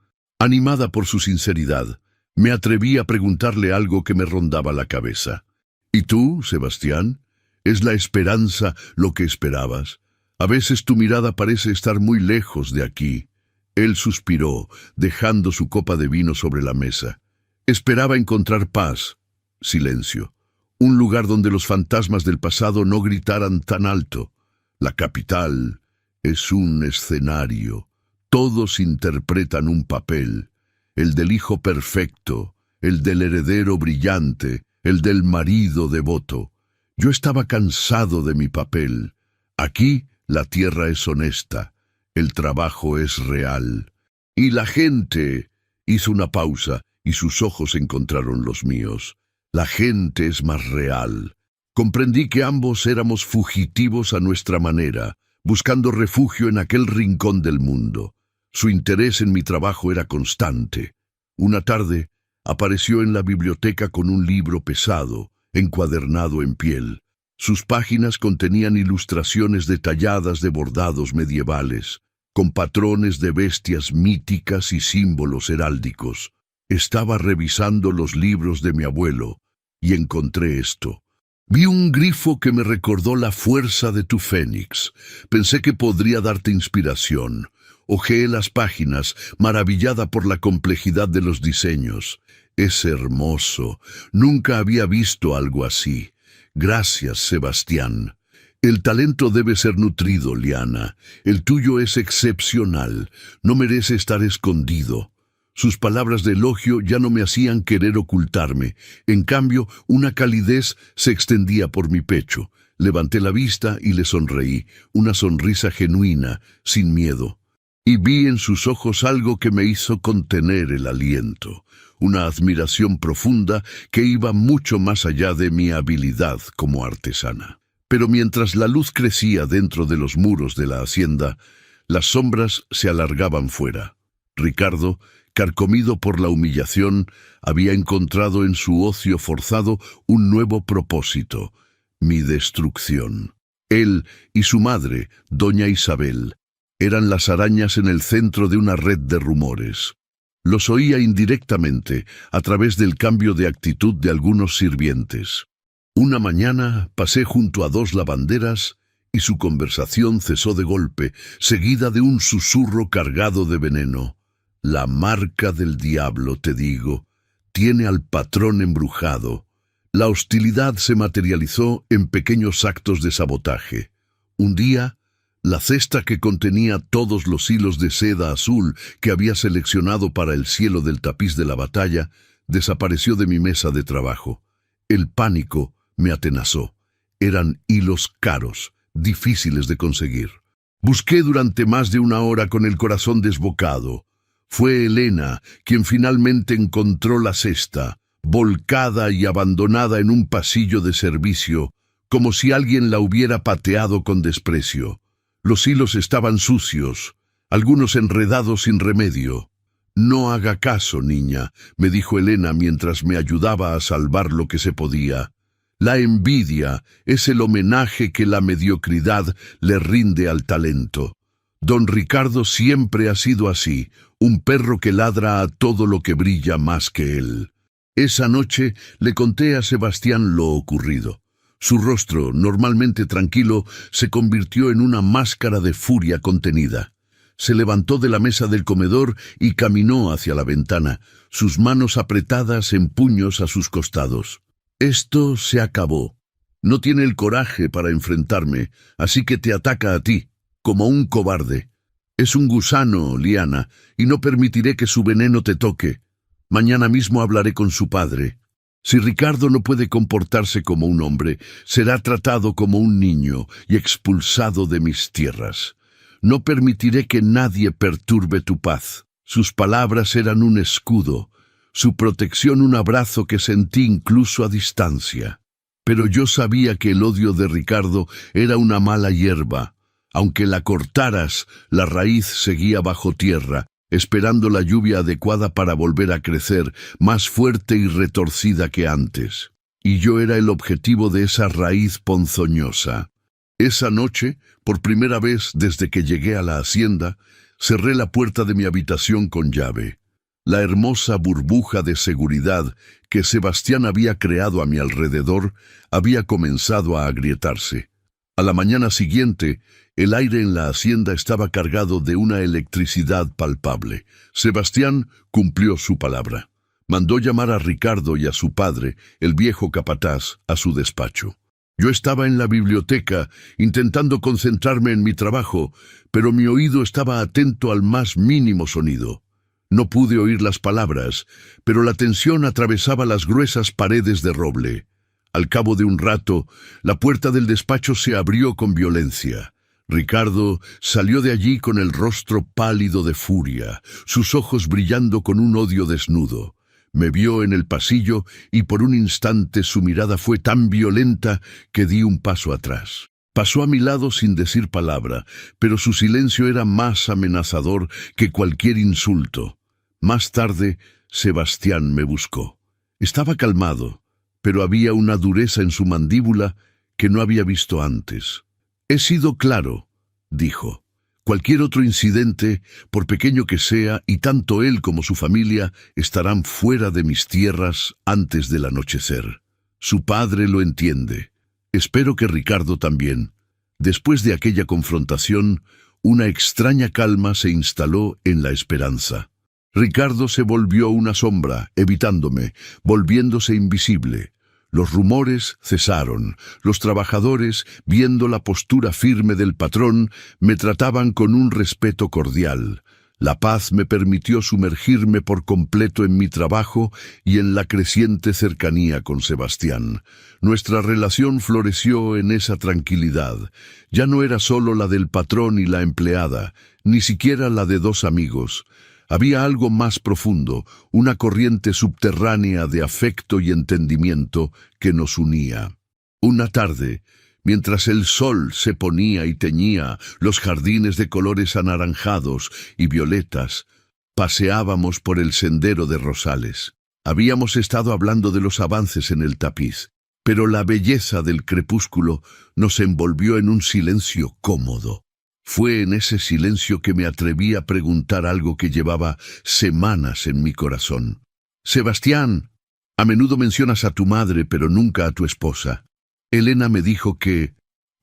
Animada por su sinceridad, me atreví a preguntarle algo que me rondaba la cabeza. «¿Y tú, Sebastián? ¿Es la esperanza lo que esperabas? A veces tu mirada parece estar muy lejos de aquí». Él suspiró, dejando su copa de vino sobre la mesa. Esperaba encontrar paz. Silencio. Un lugar donde los fantasmas del pasado no gritaran tan alto. La capital es un escenario. Todos interpretan un papel. El del hijo perfecto, el del heredero brillante, el del marido devoto. Yo estaba cansado de mi papel. Aquí la tierra es honesta. El trabajo es real. Y la gente... Hizo una pausa y sus ojos encontraron los míos. La gente es más real. Comprendí que ambos éramos fugitivos a nuestra manera, buscando refugio en aquel rincón del mundo. Su interés en mi trabajo era constante. Una tarde, apareció en la biblioteca con un libro pesado, encuadernado en piel. Sus páginas contenían ilustraciones detalladas de bordados medievales, con patrones de bestias míticas y símbolos heráldicos. Estaba revisando los libros de mi abuelo y encontré esto. Vi un grifo que me recordó la fuerza de tu fénix. Pensé que podría darte inspiración. Hojeé las páginas, maravillada por la complejidad de los diseños. Es hermoso. Nunca había visto algo así. Gracias, Sebastián. El talento debe ser nutrido, Liana. El tuyo es excepcional. No merece estar escondido. Sus palabras de elogio ya no me hacían querer ocultarme. En cambio, una calidez se extendía por mi pecho. Levanté la vista y le sonreí, una sonrisa genuina, sin miedo. Y vi en sus ojos algo que me hizo contener el aliento, una admiración profunda que iba mucho más allá de mi habilidad como artesana. Pero mientras la luz crecía dentro de los muros de la hacienda, las sombras se alargaban fuera. Ricardo, carcomido por la humillación, había encontrado en su ocio forzado un nuevo propósito: mi destrucción. Él y su madre, doña Isabel, eran las arañas en el centro de una red de rumores. Los oía indirectamente a través del cambio de actitud de algunos sirvientes. Una mañana pasé junto a dos lavanderas y su conversación cesó de golpe, seguida de un susurro cargado de veneno. La marca del diablo, te digo, tiene al patrón embrujado. La hostilidad se materializó en pequeños actos de sabotaje. Un día, la cesta que contenía todos los hilos de seda azul que había seleccionado para el cielo del tapiz de la batalla desapareció de mi mesa de trabajo. El pánico me atenazó. Eran hilos caros, difíciles de conseguir. Busqué durante más de una hora con el corazón desbocado. Fue Elena quien finalmente encontró la cesta, volcada y abandonada en un pasillo de servicio, como si alguien la hubiera pateado con desprecio. Los hilos estaban sucios, algunos enredados sin remedio. «No haga caso, niña», me dijo Elena mientras me ayudaba a salvar lo que se podía. La envidia es el homenaje que la mediocridad le rinde al talento. Don Ricardo siempre ha sido así, un perro que ladra a todo lo que brilla más que él. Esa noche le conté a Sebastián lo ocurrido. Su rostro, normalmente tranquilo, se convirtió en una máscara de furia contenida. Se levantó de la mesa del comedor y caminó hacia la ventana, sus manos apretadas en puños a sus costados. «Esto se acabó. No tiene el coraje para enfrentarme, así que te ataca a ti, como un cobarde. Es un gusano, Liana, y no permitiré que su veneno te toque. Mañana mismo hablaré con su padre. Si Ricardo no puede comportarse como un hombre, será tratado como un niño y expulsado de mis tierras. No permitiré que nadie perturbe tu paz». Sus palabras eran un escudo, su protección un abrazo que sentí incluso a distancia. Pero yo sabía que el odio de Ricardo era una mala hierba. Aunque la cortaras, la raíz seguía bajo tierra, esperando la lluvia adecuada para volver a crecer, más fuerte y retorcida que antes. Y yo era el objetivo de esa raíz ponzoñosa. Esa noche, por primera vez desde que llegué a la hacienda, cerré la puerta de mi habitación con llave. La hermosa burbuja de seguridad que Sebastián había creado a mi alrededor había comenzado a agrietarse. A la mañana siguiente, el aire en la hacienda estaba cargado de una electricidad palpable. Sebastián cumplió su palabra. Mandó llamar a Ricardo y a su padre, el viejo capataz, a su despacho. Yo estaba en la biblioteca, intentando concentrarme en mi trabajo, pero mi oído estaba atento al más mínimo sonido. No pude oír las palabras, pero la tensión atravesaba las gruesas paredes de roble. Al cabo de un rato, la puerta del despacho se abrió con violencia. Ricardo salió de allí con el rostro pálido de furia, sus ojos brillando con un odio desnudo. Me vio en el pasillo y por un instante su mirada fue tan violenta que di un paso atrás. Pasó a mi lado sin decir palabra, pero su silencio era más amenazador que cualquier insulto. Más tarde, Sebastián me buscó. Estaba calmado, pero había una dureza en su mandíbula que no había visto antes. «He sido claro», dijo. «Cualquier otro incidente, por pequeño que sea, y tanto él como su familia estarán fuera de mis tierras antes del anochecer. Su padre lo entiende. Espero que Ricardo también». Después de aquella confrontación, una extraña calma se instaló en la esperanza. Ricardo se volvió una sombra, evitándome, volviéndose invisible. Los rumores cesaron. Los trabajadores, viendo la postura firme del patrón, me trataban con un respeto cordial. La paz me permitió sumergirme por completo en mi trabajo y en la creciente cercanía con Sebastián. Nuestra relación floreció en esa tranquilidad. Ya no era solo la del patrón y la empleada, ni siquiera la de dos amigos. Había algo más profundo, una corriente subterránea de afecto y entendimiento que nos unía. Una tarde, mientras el sol se ponía y teñía los jardines de colores anaranjados y violetas, paseábamos por el sendero de rosales. Habíamos estado hablando de los avances en el tapiz, pero la belleza del crepúsculo nos envolvió en un silencio cómodo. Fue en ese silencio que me atreví a preguntar algo que llevaba semanas en mi corazón. «Sebastián, a menudo mencionas a tu madre, pero nunca a tu esposa. Elena me dijo que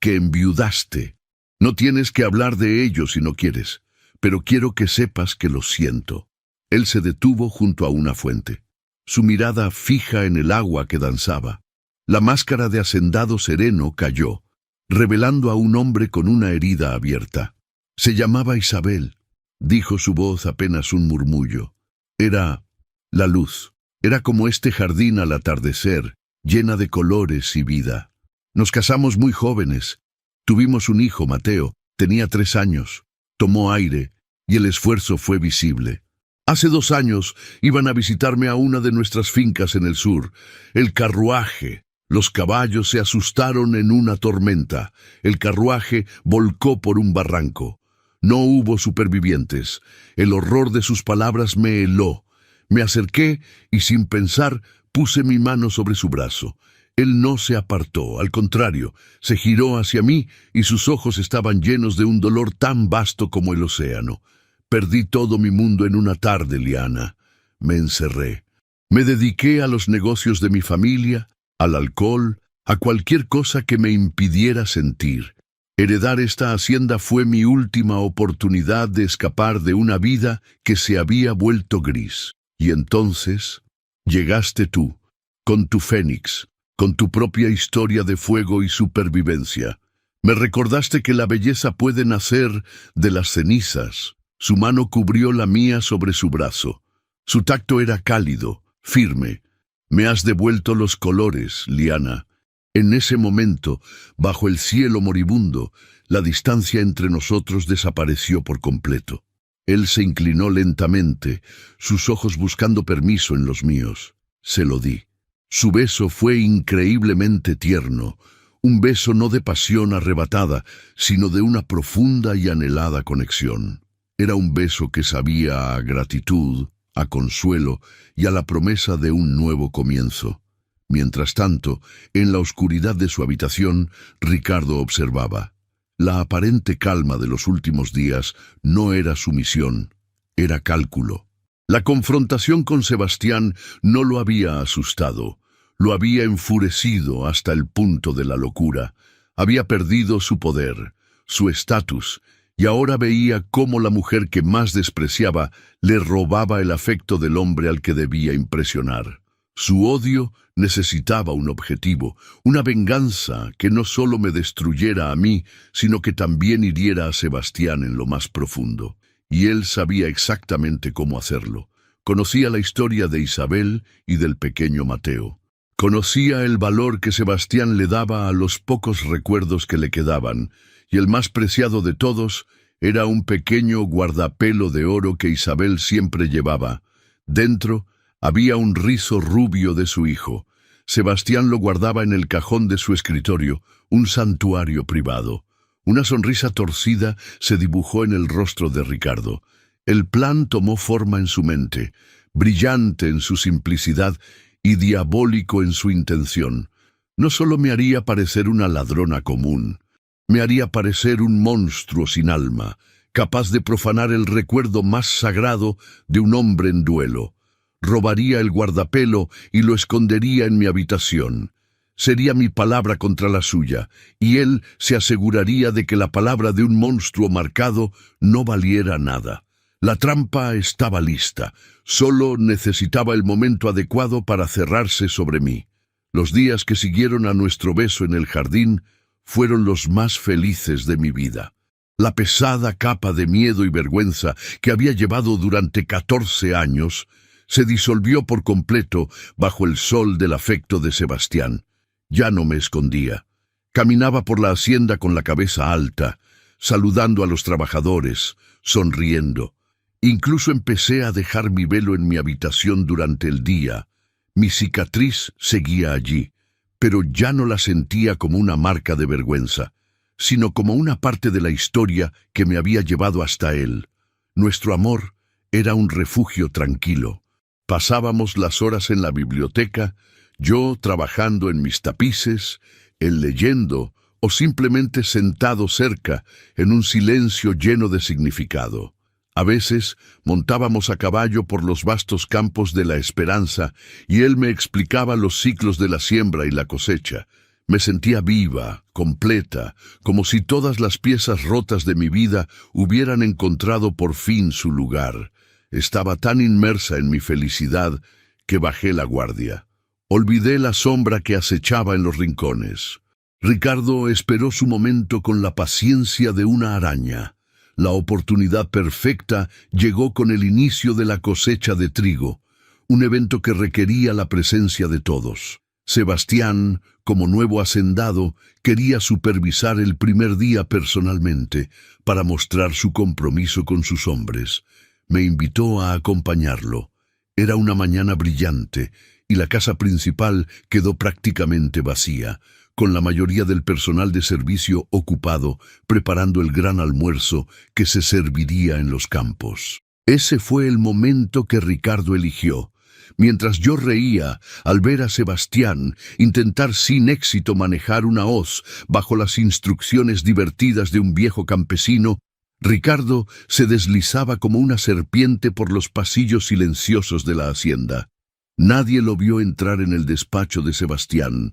enviudaste. No tienes que hablar de ello si no quieres, pero quiero que sepas que lo siento». Él se detuvo junto a una fuente, su mirada fija en el agua que danzaba. La máscara de hacendado sereno cayó, revelando a un hombre con una herida abierta. «Se llamaba Isabel», dijo su voz apenas un murmullo. «Era la luz. Era como este jardín al atardecer, llena de colores y vida. Nos casamos muy jóvenes. Tuvimos un hijo, Mateo, tenía 3 años. Tomó aire y el esfuerzo fue visible. Hace 2 años iban a visitarme a una de nuestras fincas en el sur. El carruaje. Los caballos se asustaron en una tormenta. El carruaje volcó por un barranco. No hubo supervivientes. El horror de sus palabras me heló. Me acerqué y sin pensar puse mi mano sobre su brazo. Él no se apartó, al contrario, se giró hacia mí y sus ojos estaban llenos de un dolor tan vasto como el océano. Perdí todo mi mundo en una tarde, Liana. Me encerré. Me dediqué a los negocios de mi familia, al alcohol, a cualquier cosa que me impidiera sentir. Heredar esta hacienda fue mi última oportunidad de escapar de una vida que se había vuelto gris. Y entonces llegaste tú, con tu fénix, con tu propia historia de fuego y supervivencia. Me recordaste que la belleza puede nacer de las cenizas. Su mano cubrió la mía sobre su brazo. Su tacto era cálido, firme. Me has devuelto los colores, Liana. En ese momento, bajo el cielo moribundo, la distancia entre nosotros desapareció por completo. Él se inclinó lentamente, sus ojos buscando permiso en los míos. Se lo di. Su beso fue increíblemente tierno, un beso no de pasión arrebatada, sino de una profunda y anhelada conexión. Era un beso que sabía a gratitud, a consuelo y a la promesa de un nuevo comienzo. Mientras tanto, en la oscuridad de su habitación, Ricardo observaba. La aparente calma de los últimos días no era sumisión, era cálculo. La confrontación con Sebastián no lo había asustado, lo había enfurecido hasta el punto de la locura. Había perdido su poder, su estatus, y ahora veía cómo la mujer que más despreciaba le robaba el afecto del hombre al que debía impresionar. Su odio necesitaba un objetivo, una venganza que no solo me destruyera a mí, sino que también hiriera a Sebastián en lo más profundo. Y él sabía exactamente cómo hacerlo. Conocía la historia de Isabel y del pequeño Mateo. Conocía el valor que Sebastián le daba a los pocos recuerdos que le quedaban, y el más preciado de todos era un pequeño guardapelo de oro que Isabel siempre llevaba. Dentro había un rizo rubio de su hijo. Sebastián lo guardaba en el cajón de su escritorio, un santuario privado. Una sonrisa torcida se dibujó en el rostro de Ricardo. El plan tomó forma en su mente, brillante en su simplicidad y diabólico en su intención. No solo me haría parecer una ladrona común, me haría parecer un monstruo sin alma, capaz de profanar el recuerdo más sagrado de un hombre en duelo. Robaría el guardapelo y lo escondería en mi habitación. Sería mi palabra contra la suya, y él se aseguraría de que la palabra de un monstruo marcado no valiera nada. La trampa estaba lista, solo necesitaba el momento adecuado para cerrarse sobre mí. Los días que siguieron a nuestro beso en el jardín fueron los más felices de mi vida. La pesada capa de miedo y vergüenza que había llevado durante 14 años se disolvió por completo bajo el sol del afecto de Sebastián. Ya no me escondía. Caminaba por la hacienda con la cabeza alta, saludando a los trabajadores, sonriendo. Incluso empecé a dejar mi velo en mi habitación durante el día. Mi cicatriz seguía allí, pero ya no la sentía como una marca de vergüenza, sino como una parte de la historia que me había llevado hasta él. Nuestro amor era un refugio tranquilo. Pasábamos las horas en la biblioteca, yo trabajando en mis tapices, él leyendo o simplemente sentado cerca en un silencio lleno de significado. A veces montábamos a caballo por los vastos campos de la esperanza y él me explicaba los ciclos de la siembra y la cosecha. Me sentía viva, completa, como si todas las piezas rotas de mi vida hubieran encontrado por fin su lugar. Estaba tan inmersa en mi felicidad que bajé la guardia. Olvidé la sombra que acechaba en los rincones. Ricardo esperó su momento con la paciencia de una araña. La oportunidad perfecta llegó con el inicio de la cosecha de trigo, un evento que requería la presencia de todos. Sebastián, como nuevo hacendado, quería supervisar el primer día personalmente para mostrar su compromiso con sus hombres. Me invitó a acompañarlo. Era una mañana brillante y la casa principal quedó prácticamente vacía, con la mayoría del personal de servicio ocupado preparando el gran almuerzo que se serviría en los campos. Ese fue el momento que Ricardo eligió. Mientras yo reía al ver a Sebastián intentar sin éxito manejar una hoz bajo las instrucciones divertidas de un viejo campesino, Ricardo se deslizaba como una serpiente por los pasillos silenciosos de la hacienda. Nadie lo vio entrar en el despacho de Sebastián.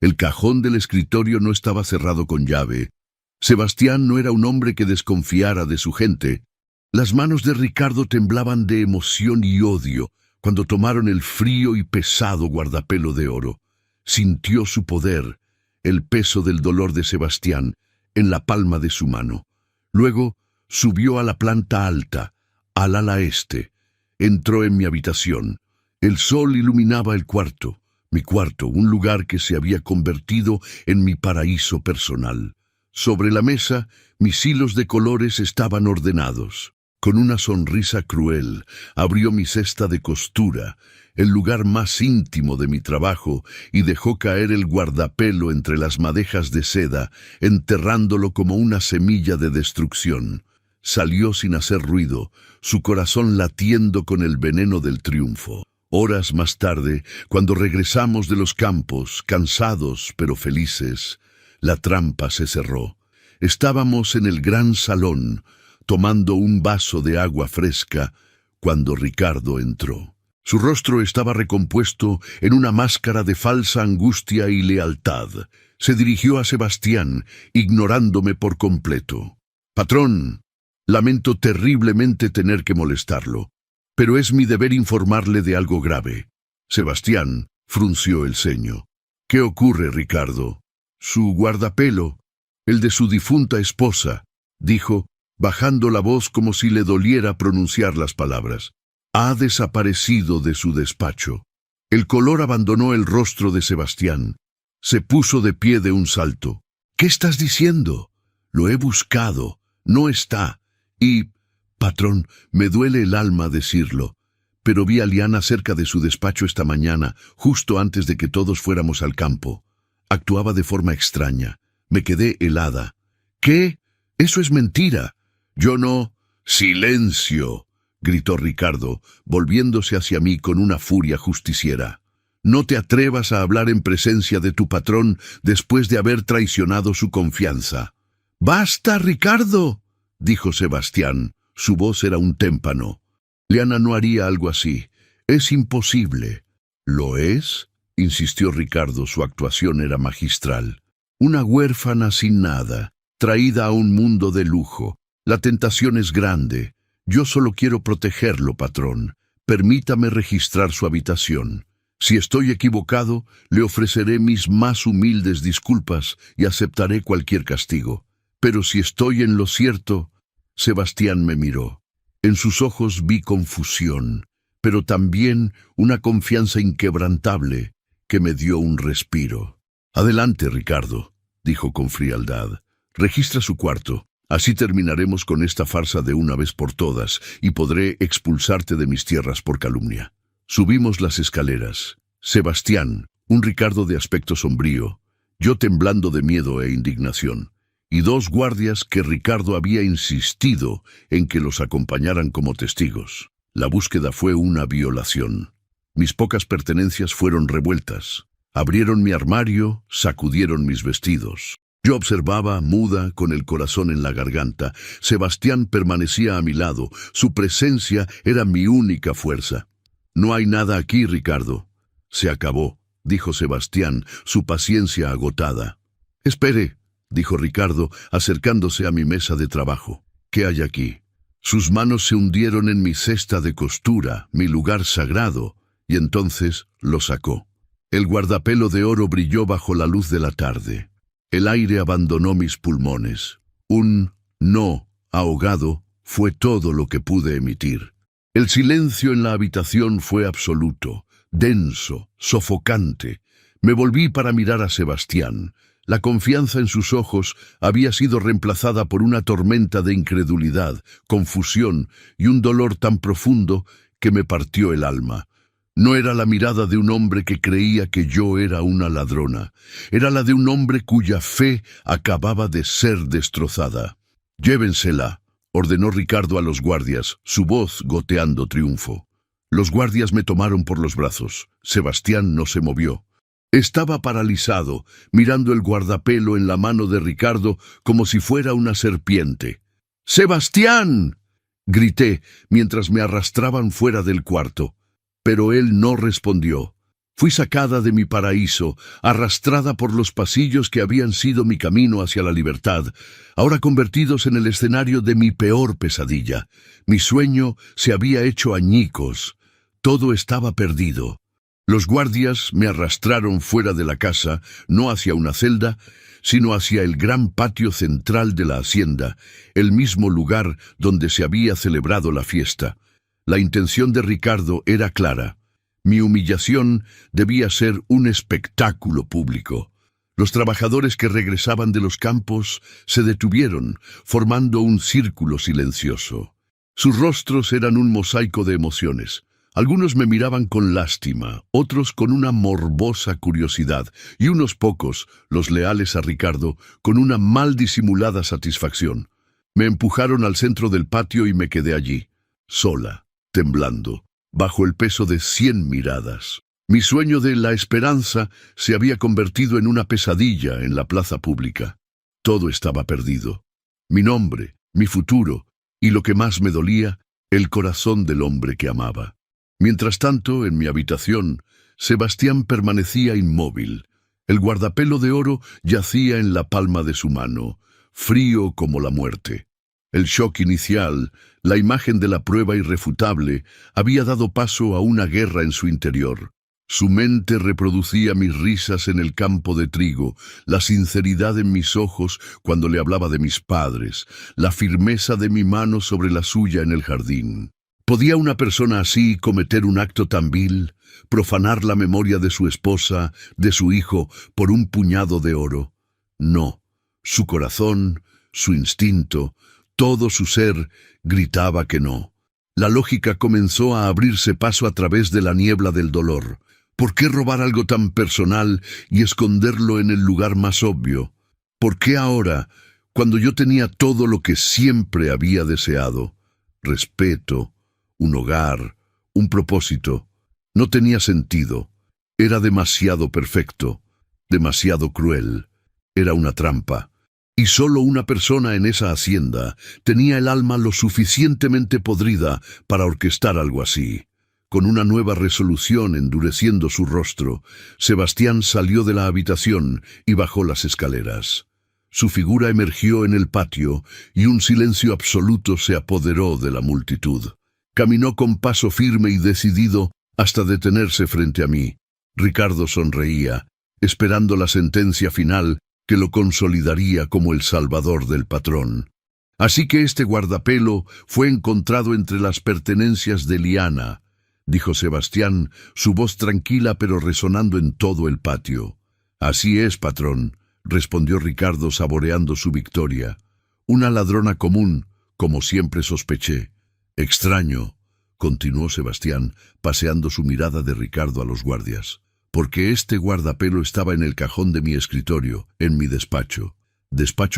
El cajón del escritorio no estaba cerrado con llave. Sebastián no era un hombre que desconfiara de su gente. Las manos de Ricardo temblaban de emoción y odio cuando tomaron el frío y pesado guardapelo de oro. Sintió su poder, el peso del dolor de Sebastián, en la palma de su mano. Luego subió a la planta alta, al ala este. Entró en mi habitación. El sol iluminaba el cuarto, mi cuarto, un lugar que se había convertido en mi paraíso personal. Sobre la mesa, mis hilos de colores estaban ordenados. Con una sonrisa cruel, abrió mi cesta de costura, el lugar más íntimo de mi trabajo, y dejó caer el guardapelo entre las madejas de seda, enterrándolo como una semilla de destrucción. Salió sin hacer ruido, su corazón latiendo con el veneno del triunfo. Horas más tarde, cuando regresamos de los campos, cansados pero felices, la trampa se cerró. Estábamos en el gran salón, tomando un vaso de agua fresca, cuando Ricardo entró. Su rostro estaba recompuesto en una máscara de falsa angustia y lealtad. Se dirigió a Sebastián, ignorándome por completo. «Patrón, lamento terriblemente tener que molestarlo, pero es mi deber informarle de algo grave». Sebastián frunció el ceño. «¿Qué ocurre, Ricardo?» «Su guardapelo, el de su difunta esposa», dijo, bajando la voz como si le doliera pronunciar las palabras. «Ha desaparecido de su despacho». El color abandonó el rostro de Sebastián. Se puso de pie de un salto. «¿Qué estás diciendo? Lo he buscado. No está. Y, patrón, me duele el alma decirlo, pero vi a Liana cerca de su despacho esta mañana, justo antes de que todos fuéramos al campo. Actuaba de forma extraña. Me quedé helada». «¿Qué? Eso es mentira». «Yo no». «¡Silencio!», gritó Ricardo, volviéndose hacia mí con una furia justiciera. «No te atrevas a hablar en presencia de tu patrón después de haber traicionado su confianza». «¡Basta, Ricardo!», dijo Sebastián. Su voz era un témpano. «Liana no haría algo así. Es imposible». «¿Lo es?», insistió Ricardo. Su actuación era magistral. «Una huérfana sin nada, traída a un mundo de lujo. La tentación es grande. Yo solo quiero protegerlo, patrón. Permítame registrar su habitación. Si estoy equivocado, le ofreceré mis más humildes disculpas y aceptaré cualquier castigo. Pero si estoy en lo cierto...». Sebastián me miró. En sus ojos vi confusión, pero también una confianza inquebrantable que me dio un respiro. «Adelante, Ricardo», dijo con frialdad. «Registra su cuarto. Así terminaremos con esta farsa de una vez por todas y podré expulsarte de mis tierras por calumnia». Subimos las escaleras. Sebastián, un Ricardo de aspecto sombrío, yo temblando de miedo e indignación, y dos guardias que Ricardo había insistido en que los acompañaran como testigos. La búsqueda fue una violación. Mis pocas pertenencias fueron revueltas. Abrieron mi armario, sacudieron mis vestidos. Yo observaba, muda, con el corazón en la garganta. Sebastián permanecía a mi lado. Su presencia era mi única fuerza. «No hay nada aquí, Ricardo». «Se acabó», dijo Sebastián, su paciencia agotada. «Espere», dijo Ricardo, acercándose a mi mesa de trabajo. «¿Qué hay aquí?». Sus manos se hundieron en mi cesta de costura, mi lugar sagrado, y entonces lo sacó. El guardapelo de oro brilló bajo la luz de la tarde. El aire abandonó mis pulmones. Un «no» ahogado fue todo lo que pude emitir. El silencio en la habitación fue absoluto, denso, sofocante. Me volví para mirar a Sebastián. La confianza en sus ojos había sido reemplazada por una tormenta de incredulidad, confusión y un dolor tan profundo que me partió el alma. No era la mirada de un hombre que creía que yo era una ladrona. Era la de un hombre cuya fe acababa de ser destrozada. «Llévensela», ordenó Ricardo a los guardias, su voz goteando triunfo. Los guardias me tomaron por los brazos. Sebastián no se movió. Estaba paralizado, mirando el guardapelo en la mano de Ricardo como si fuera una serpiente. «¡Sebastián!», grité mientras me arrastraban fuera del cuarto. Pero él no respondió. Fui sacada de mi paraíso, arrastrada por los pasillos que habían sido mi camino hacia la libertad, ahora convertidos en el escenario de mi peor pesadilla. Mi sueño se había hecho añicos. Todo estaba perdido. Los guardias me arrastraron fuera de la casa, no hacia una celda, sino hacia el gran patio central de la hacienda, el mismo lugar donde se había celebrado la fiesta. La intención de Ricardo era clara. Mi humillación debía ser un espectáculo público. Los trabajadores que regresaban de los campos se detuvieron, formando un círculo silencioso. Sus rostros eran un mosaico de emociones. Algunos me miraban con lástima, otros con una morbosa curiosidad, y unos pocos, los leales a Ricardo, con una mal disimulada satisfacción. Me empujaron al centro del patio y me quedé allí, sola, temblando, bajo el peso de 100 miradas. Mi sueño de la esperanza se había convertido en una pesadilla en la plaza pública. Todo estaba perdido. Mi nombre, mi futuro, y lo que más me dolía, el corazón del hombre que amaba. Mientras tanto, en mi habitación, Sebastián permanecía inmóvil. El guardapelo de oro yacía en la palma de su mano, frío como la muerte. El shock inicial, la imagen de la prueba irrefutable, había dado paso a una guerra en su interior. Su mente reproducía mis risas en el campo de trigo, la sinceridad en mis ojos cuando le hablaba de mis padres, la firmeza de mi mano sobre la suya en el jardín. ¿Podía una persona así cometer un acto tan vil, profanar la memoria de su esposa, de su hijo, por un puñado de oro? No. Su corazón, su instinto, todo su ser gritaba que no. La lógica comenzó a abrirse paso a través de la niebla del dolor. ¿Por qué robar algo tan personal y esconderlo en el lugar más obvio? ¿Por qué ahora, cuando yo tenía todo lo que siempre había deseado? Respeto, un hogar, un propósito. No tenía sentido. Era demasiado perfecto, demasiado cruel. Era una trampa. Y solo una persona en esa hacienda tenía el alma lo suficientemente podrida para orquestar algo así. Con una nueva resolución endureciendo su rostro, Sebastián salió de la habitación y bajó las escaleras. Su figura emergió en el patio y un silencio absoluto se apoderó de la multitud. Caminó con paso firme y decidido hasta detenerse frente a mí. Ricardo sonreía, esperando la sentencia final que lo consolidaría como el salvador del patrón. Así que este guardapelo fue encontrado entre las pertenencias de Liana, dijo Sebastián, su voz tranquila pero resonando en todo el patio. Así es, patrón, respondió Ricardo saboreando su victoria. Una ladrona común, como siempre sospeché. Extraño, continuó Sebastián, paseando su mirada de Ricardo a los guardias, porque este guardapelo estaba en el cajón de mi escritorio, en mi despacho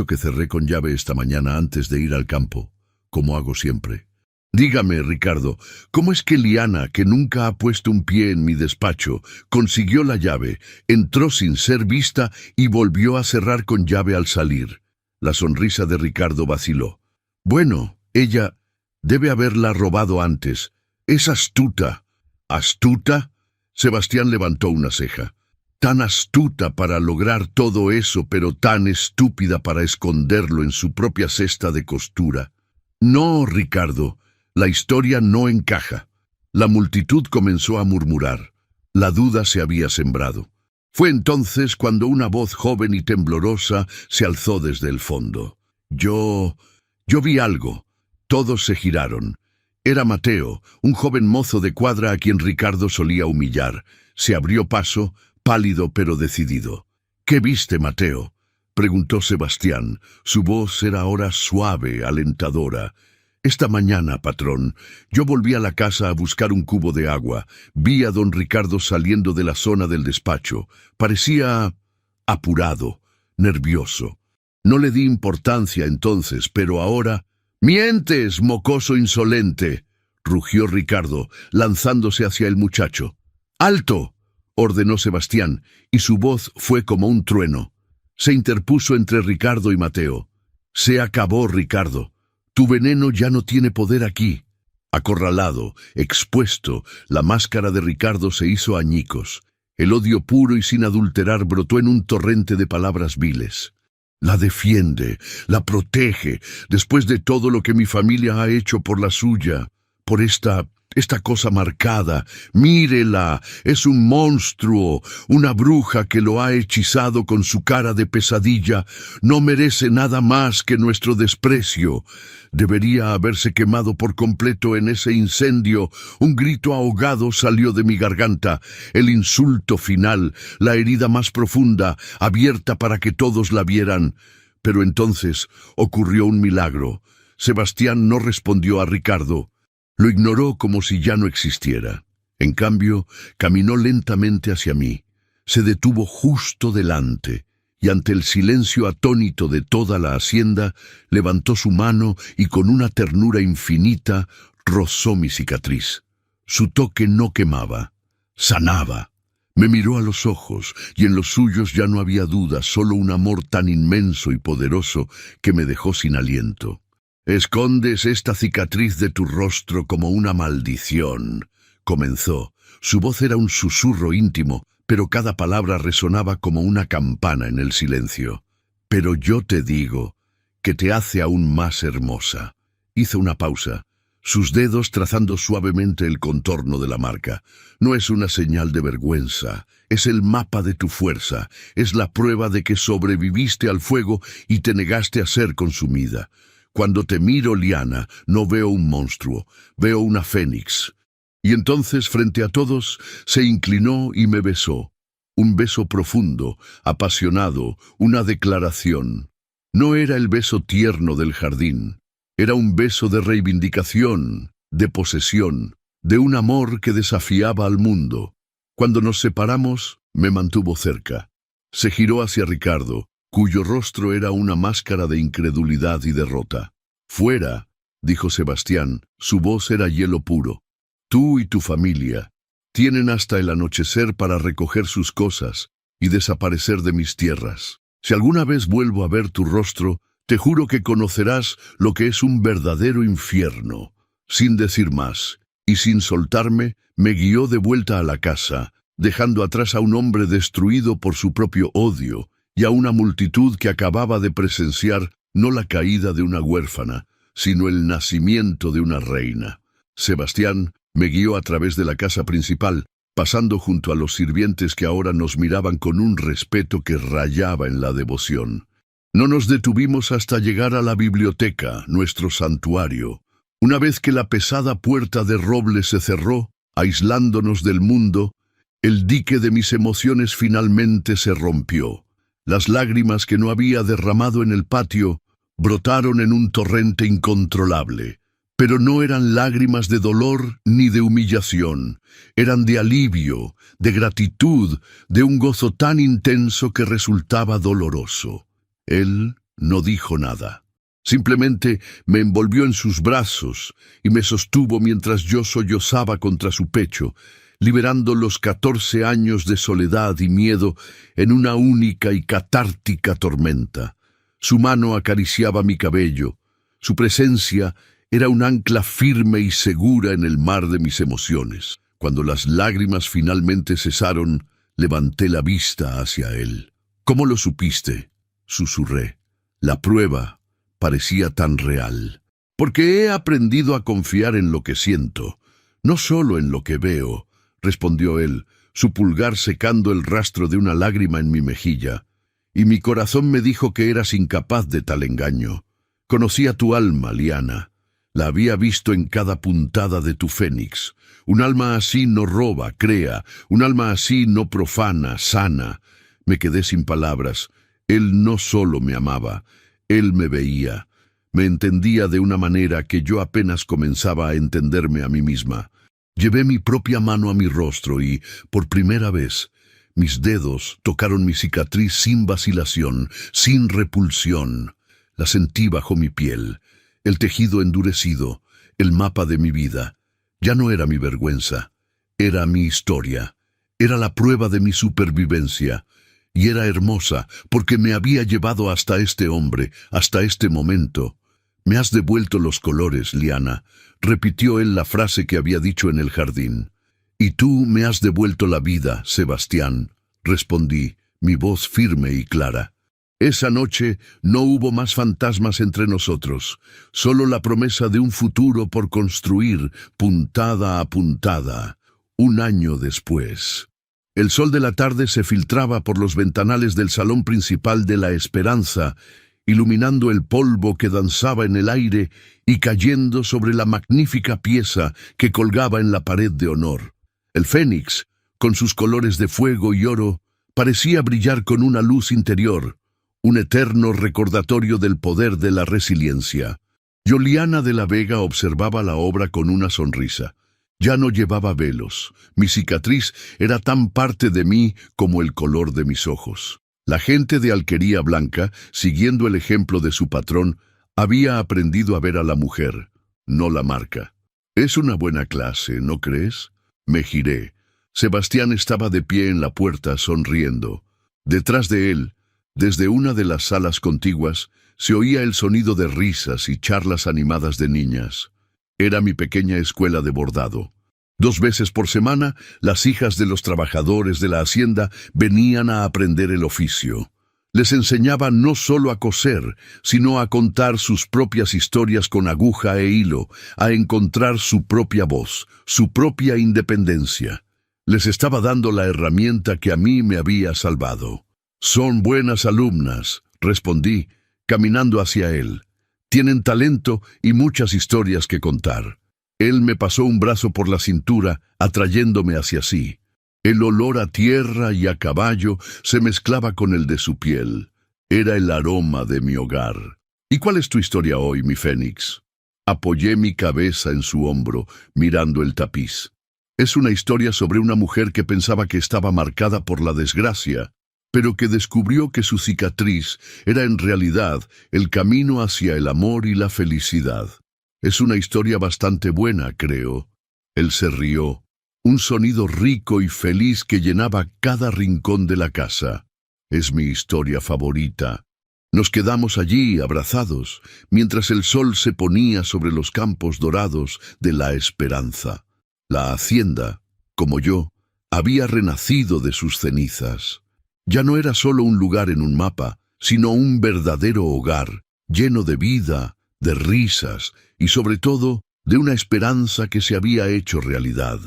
que cerré con llave esta mañana antes de ir al campo, como hago siempre. Dígame, Ricardo, ¿cómo es que Liana, que nunca ha puesto un pie en mi despacho, consiguió la llave, entró sin ser vista y volvió a cerrar con llave al salir? La sonrisa de Ricardo vaciló. Bueno, ella debe haberla robado antes. Es astuta. ¿Astuta? Sebastián levantó una ceja. Tan astuta para lograr todo eso, pero tan estúpida para esconderlo en su propia cesta de costura. No, Ricardo, la historia no encaja. La multitud comenzó a murmurar. La duda se había sembrado. Fue entonces cuando una voz joven y temblorosa se alzó desde el fondo. Yo vi algo. Todos se giraron. Era Mateo, un joven mozo de cuadra a quien Ricardo solía humillar. Se abrió paso, pálido pero decidido. —¿Qué viste, Mateo? —preguntó Sebastián. Su voz era ahora suave, alentadora. —Esta mañana, patrón, yo volví a la casa a buscar un cubo de agua. Vi a don Ricardo saliendo de la zona del despacho. Parecía apurado, nervioso. No le di importancia entonces, pero ahora... —¡Mientes, mocoso insolente! —rugió Ricardo, lanzándose hacia el muchacho. —¡Alto! —ordenó Sebastián, y su voz fue como un trueno. Se interpuso entre Ricardo y Mateo. —Se acabó, Ricardo. Tu veneno ya no tiene poder aquí. Acorralado, expuesto, la máscara de Ricardo se hizo añicos. El odio puro y sin adulterar brotó en un torrente de palabras viles. La defiende, la protege, después de todo lo que mi familia ha hecho por la suya, por esta cosa marcada. Mírela, es un monstruo, una bruja que lo ha hechizado con su cara de pesadilla. No merece nada más que nuestro desprecio. Debería haberse quemado por completo en ese incendio. Un grito ahogado salió de mi garganta. El insulto final, la herida más profunda, abierta para que todos la vieran. Pero entonces ocurrió un milagro. Sebastián no respondió a Ricardo. Lo ignoró como si ya no existiera. En cambio, caminó lentamente hacia mí. Se detuvo justo delante, y ante el silencio atónito de toda la hacienda, levantó su mano y con una ternura infinita rozó mi cicatriz. Su toque no quemaba, sanaba. Me miró a los ojos, y en los suyos ya no había duda, solo un amor tan inmenso y poderoso que me dejó sin aliento. «Escondes esta cicatriz de tu rostro como una maldición», comenzó. Su voz era un susurro íntimo, pero cada palabra resonaba como una campana en el silencio. «Pero yo te digo que te hace aún más hermosa». Hizo una pausa, sus dedos trazando suavemente el contorno de la marca. «No es una señal de vergüenza, es el mapa de tu fuerza, es la prueba de que sobreviviste al fuego y te negaste a ser consumida. Cuando te miro, Liana, no veo un monstruo, veo una fénix». Y entonces, frente a todos, se inclinó y me besó. Un beso profundo, apasionado, una declaración. No era el beso tierno del jardín, era un beso de reivindicación, de posesión, de un amor que desafiaba al mundo. Cuando nos separamos, me mantuvo cerca. Se giró hacia Ricardo, cuyo rostro era una máscara de incredulidad y derrota. «Fuera», dijo Sebastián, su voz era hielo puro. «Tú y tu familia tienen hasta el anochecer para recoger sus cosas y desaparecer de mis tierras. Si alguna vez vuelvo a ver tu rostro, te juro que conocerás lo que es un verdadero infierno». Sin decir más, y sin soltarme, me guió de vuelta a la casa, dejando atrás a un hombre destruido por su propio odio, y a una multitud que acababa de presenciar no la caída de una huérfana, sino el nacimiento de una reina. Sebastián me guió a través de la casa principal, pasando junto a los sirvientes que ahora nos miraban con un respeto que rayaba en la devoción. No nos detuvimos hasta llegar a la biblioteca, nuestro santuario. Una vez que la pesada puerta de roble se cerró, aislándonos del mundo, el dique de mis emociones finalmente se rompió. Las lágrimas que no había derramado en el patio brotaron en un torrente incontrolable. Pero no eran lágrimas de dolor ni de humillación, eran de alivio, de gratitud, de un gozo tan intenso que resultaba doloroso. Él no dijo nada. Simplemente me envolvió en sus brazos y me sostuvo mientras yo sollozaba contra su pecho, liberando los 14 años de soledad y miedo en una única y catártica tormenta. Su mano acariciaba mi cabello, su presencia era un ancla firme y segura en el mar de mis emociones. Cuando las lágrimas finalmente cesaron, levanté la vista hacia él. «¿Cómo lo supiste?», susurré. La prueba parecía tan real. «Porque he aprendido a confiar en lo que siento, no solo en lo que veo», respondió él, su pulgar secando el rastro de una lágrima en mi mejilla. «Y mi corazón me dijo que eras incapaz de tal engaño. Conocía tu alma, Liana. La había visto en cada puntada de tu fénix. Un alma así no roba, crea. Un alma así no profana, sana. Me quedé sin palabras. Él no solo me amaba, él me veía. Me entendía de una manera que yo apenas comenzaba a entenderme a mí misma. Llevé mi propia mano a mi rostro y, por primera vez, mis dedos tocaron mi cicatriz sin vacilación, sin repulsión. La sentí bajo mi piel, el tejido endurecido, el mapa de mi vida. Ya no era mi vergüenza, era mi historia. Era la prueba de mi supervivencia. Y era hermosa porque me había llevado hasta este hombre, hasta este momento. «Me has devuelto los colores, Liana», repitió él la frase que había dicho en el jardín. «Y tú me has devuelto la vida, Sebastián», respondí, mi voz firme y clara. Esa noche no hubo más fantasmas entre nosotros, solo la promesa de un futuro por construir, puntada a puntada, un año después. El sol de la tarde se filtraba por los ventanales del salón principal de La Esperanza, iluminando el polvo que danzaba en el aire y cayendo sobre la magnífica pieza que colgaba en la pared de honor. El fénix, con sus colores de fuego y oro, parecía brillar con una luz interior, un eterno recordatorio del poder de la resiliencia. Liana de la Vega observaba la obra con una sonrisa. Ya no llevaba velos. Mi cicatriz era tan parte de mí como el color de mis ojos. La gente de Alquería Blanca, siguiendo el ejemplo de su patrón, había aprendido a ver a la mujer, no la marca. «Es una buena clase, ¿no crees?». Me giré. Sebastián estaba de pie en la puerta, sonriendo. Detrás de él, desde una de las salas contiguas, se oía el sonido de risas y charlas animadas de niñas. Era mi pequeña escuela de bordado. 2 veces por semana, las hijas de los trabajadores de la hacienda venían a aprender el oficio. Les enseñaba no solo a coser, sino a contar sus propias historias con aguja e hilo, a encontrar su propia voz, su propia independencia. Les estaba dando la herramienta que a mí me había salvado. «Son buenas alumnas», respondí, caminando hacia él. «Tienen talento y muchas historias que contar». Él me pasó un brazo por la cintura, atrayéndome hacia sí. El olor a tierra y a caballo se mezclaba con el de su piel. Era el aroma de mi hogar. «¿Y cuál es tu historia hoy, mi fénix?». Apoyé mi cabeza en su hombro, mirando el tapiz. Es una historia sobre una mujer que pensaba que estaba marcada por la desgracia, pero que descubrió que su cicatriz era en realidad el camino hacia el amor y la felicidad. Es una historia bastante buena, creo. Él se rió. Un sonido rico y feliz que llenaba cada rincón de la casa. Es mi historia favorita. Nos quedamos allí, abrazados, mientras el sol se ponía sobre los campos dorados de La Esperanza. La hacienda, como yo, había renacido de sus cenizas. Ya no era solo un lugar en un mapa, sino un verdadero hogar, lleno de vida, de risas y sobre todo de una esperanza que se había hecho realidad.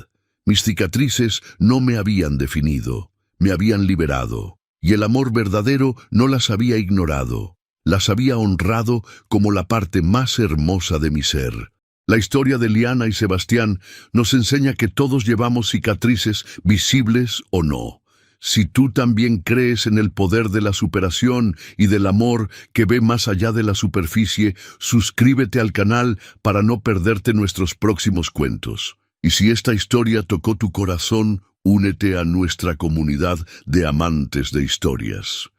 Mis cicatrices no me habían definido, me habían liberado, y el amor verdadero no las había ignorado, las había honrado como la parte más hermosa de mi ser. La historia de Liana y Sebastián nos enseña que todos llevamos cicatrices, visibles o no. Si tú también crees en el poder de la superación y del amor que ve más allá de la superficie, suscríbete al canal para no perderte nuestros próximos cuentos. Y si esta historia tocó tu corazón, únete a nuestra comunidad de amantes de historias.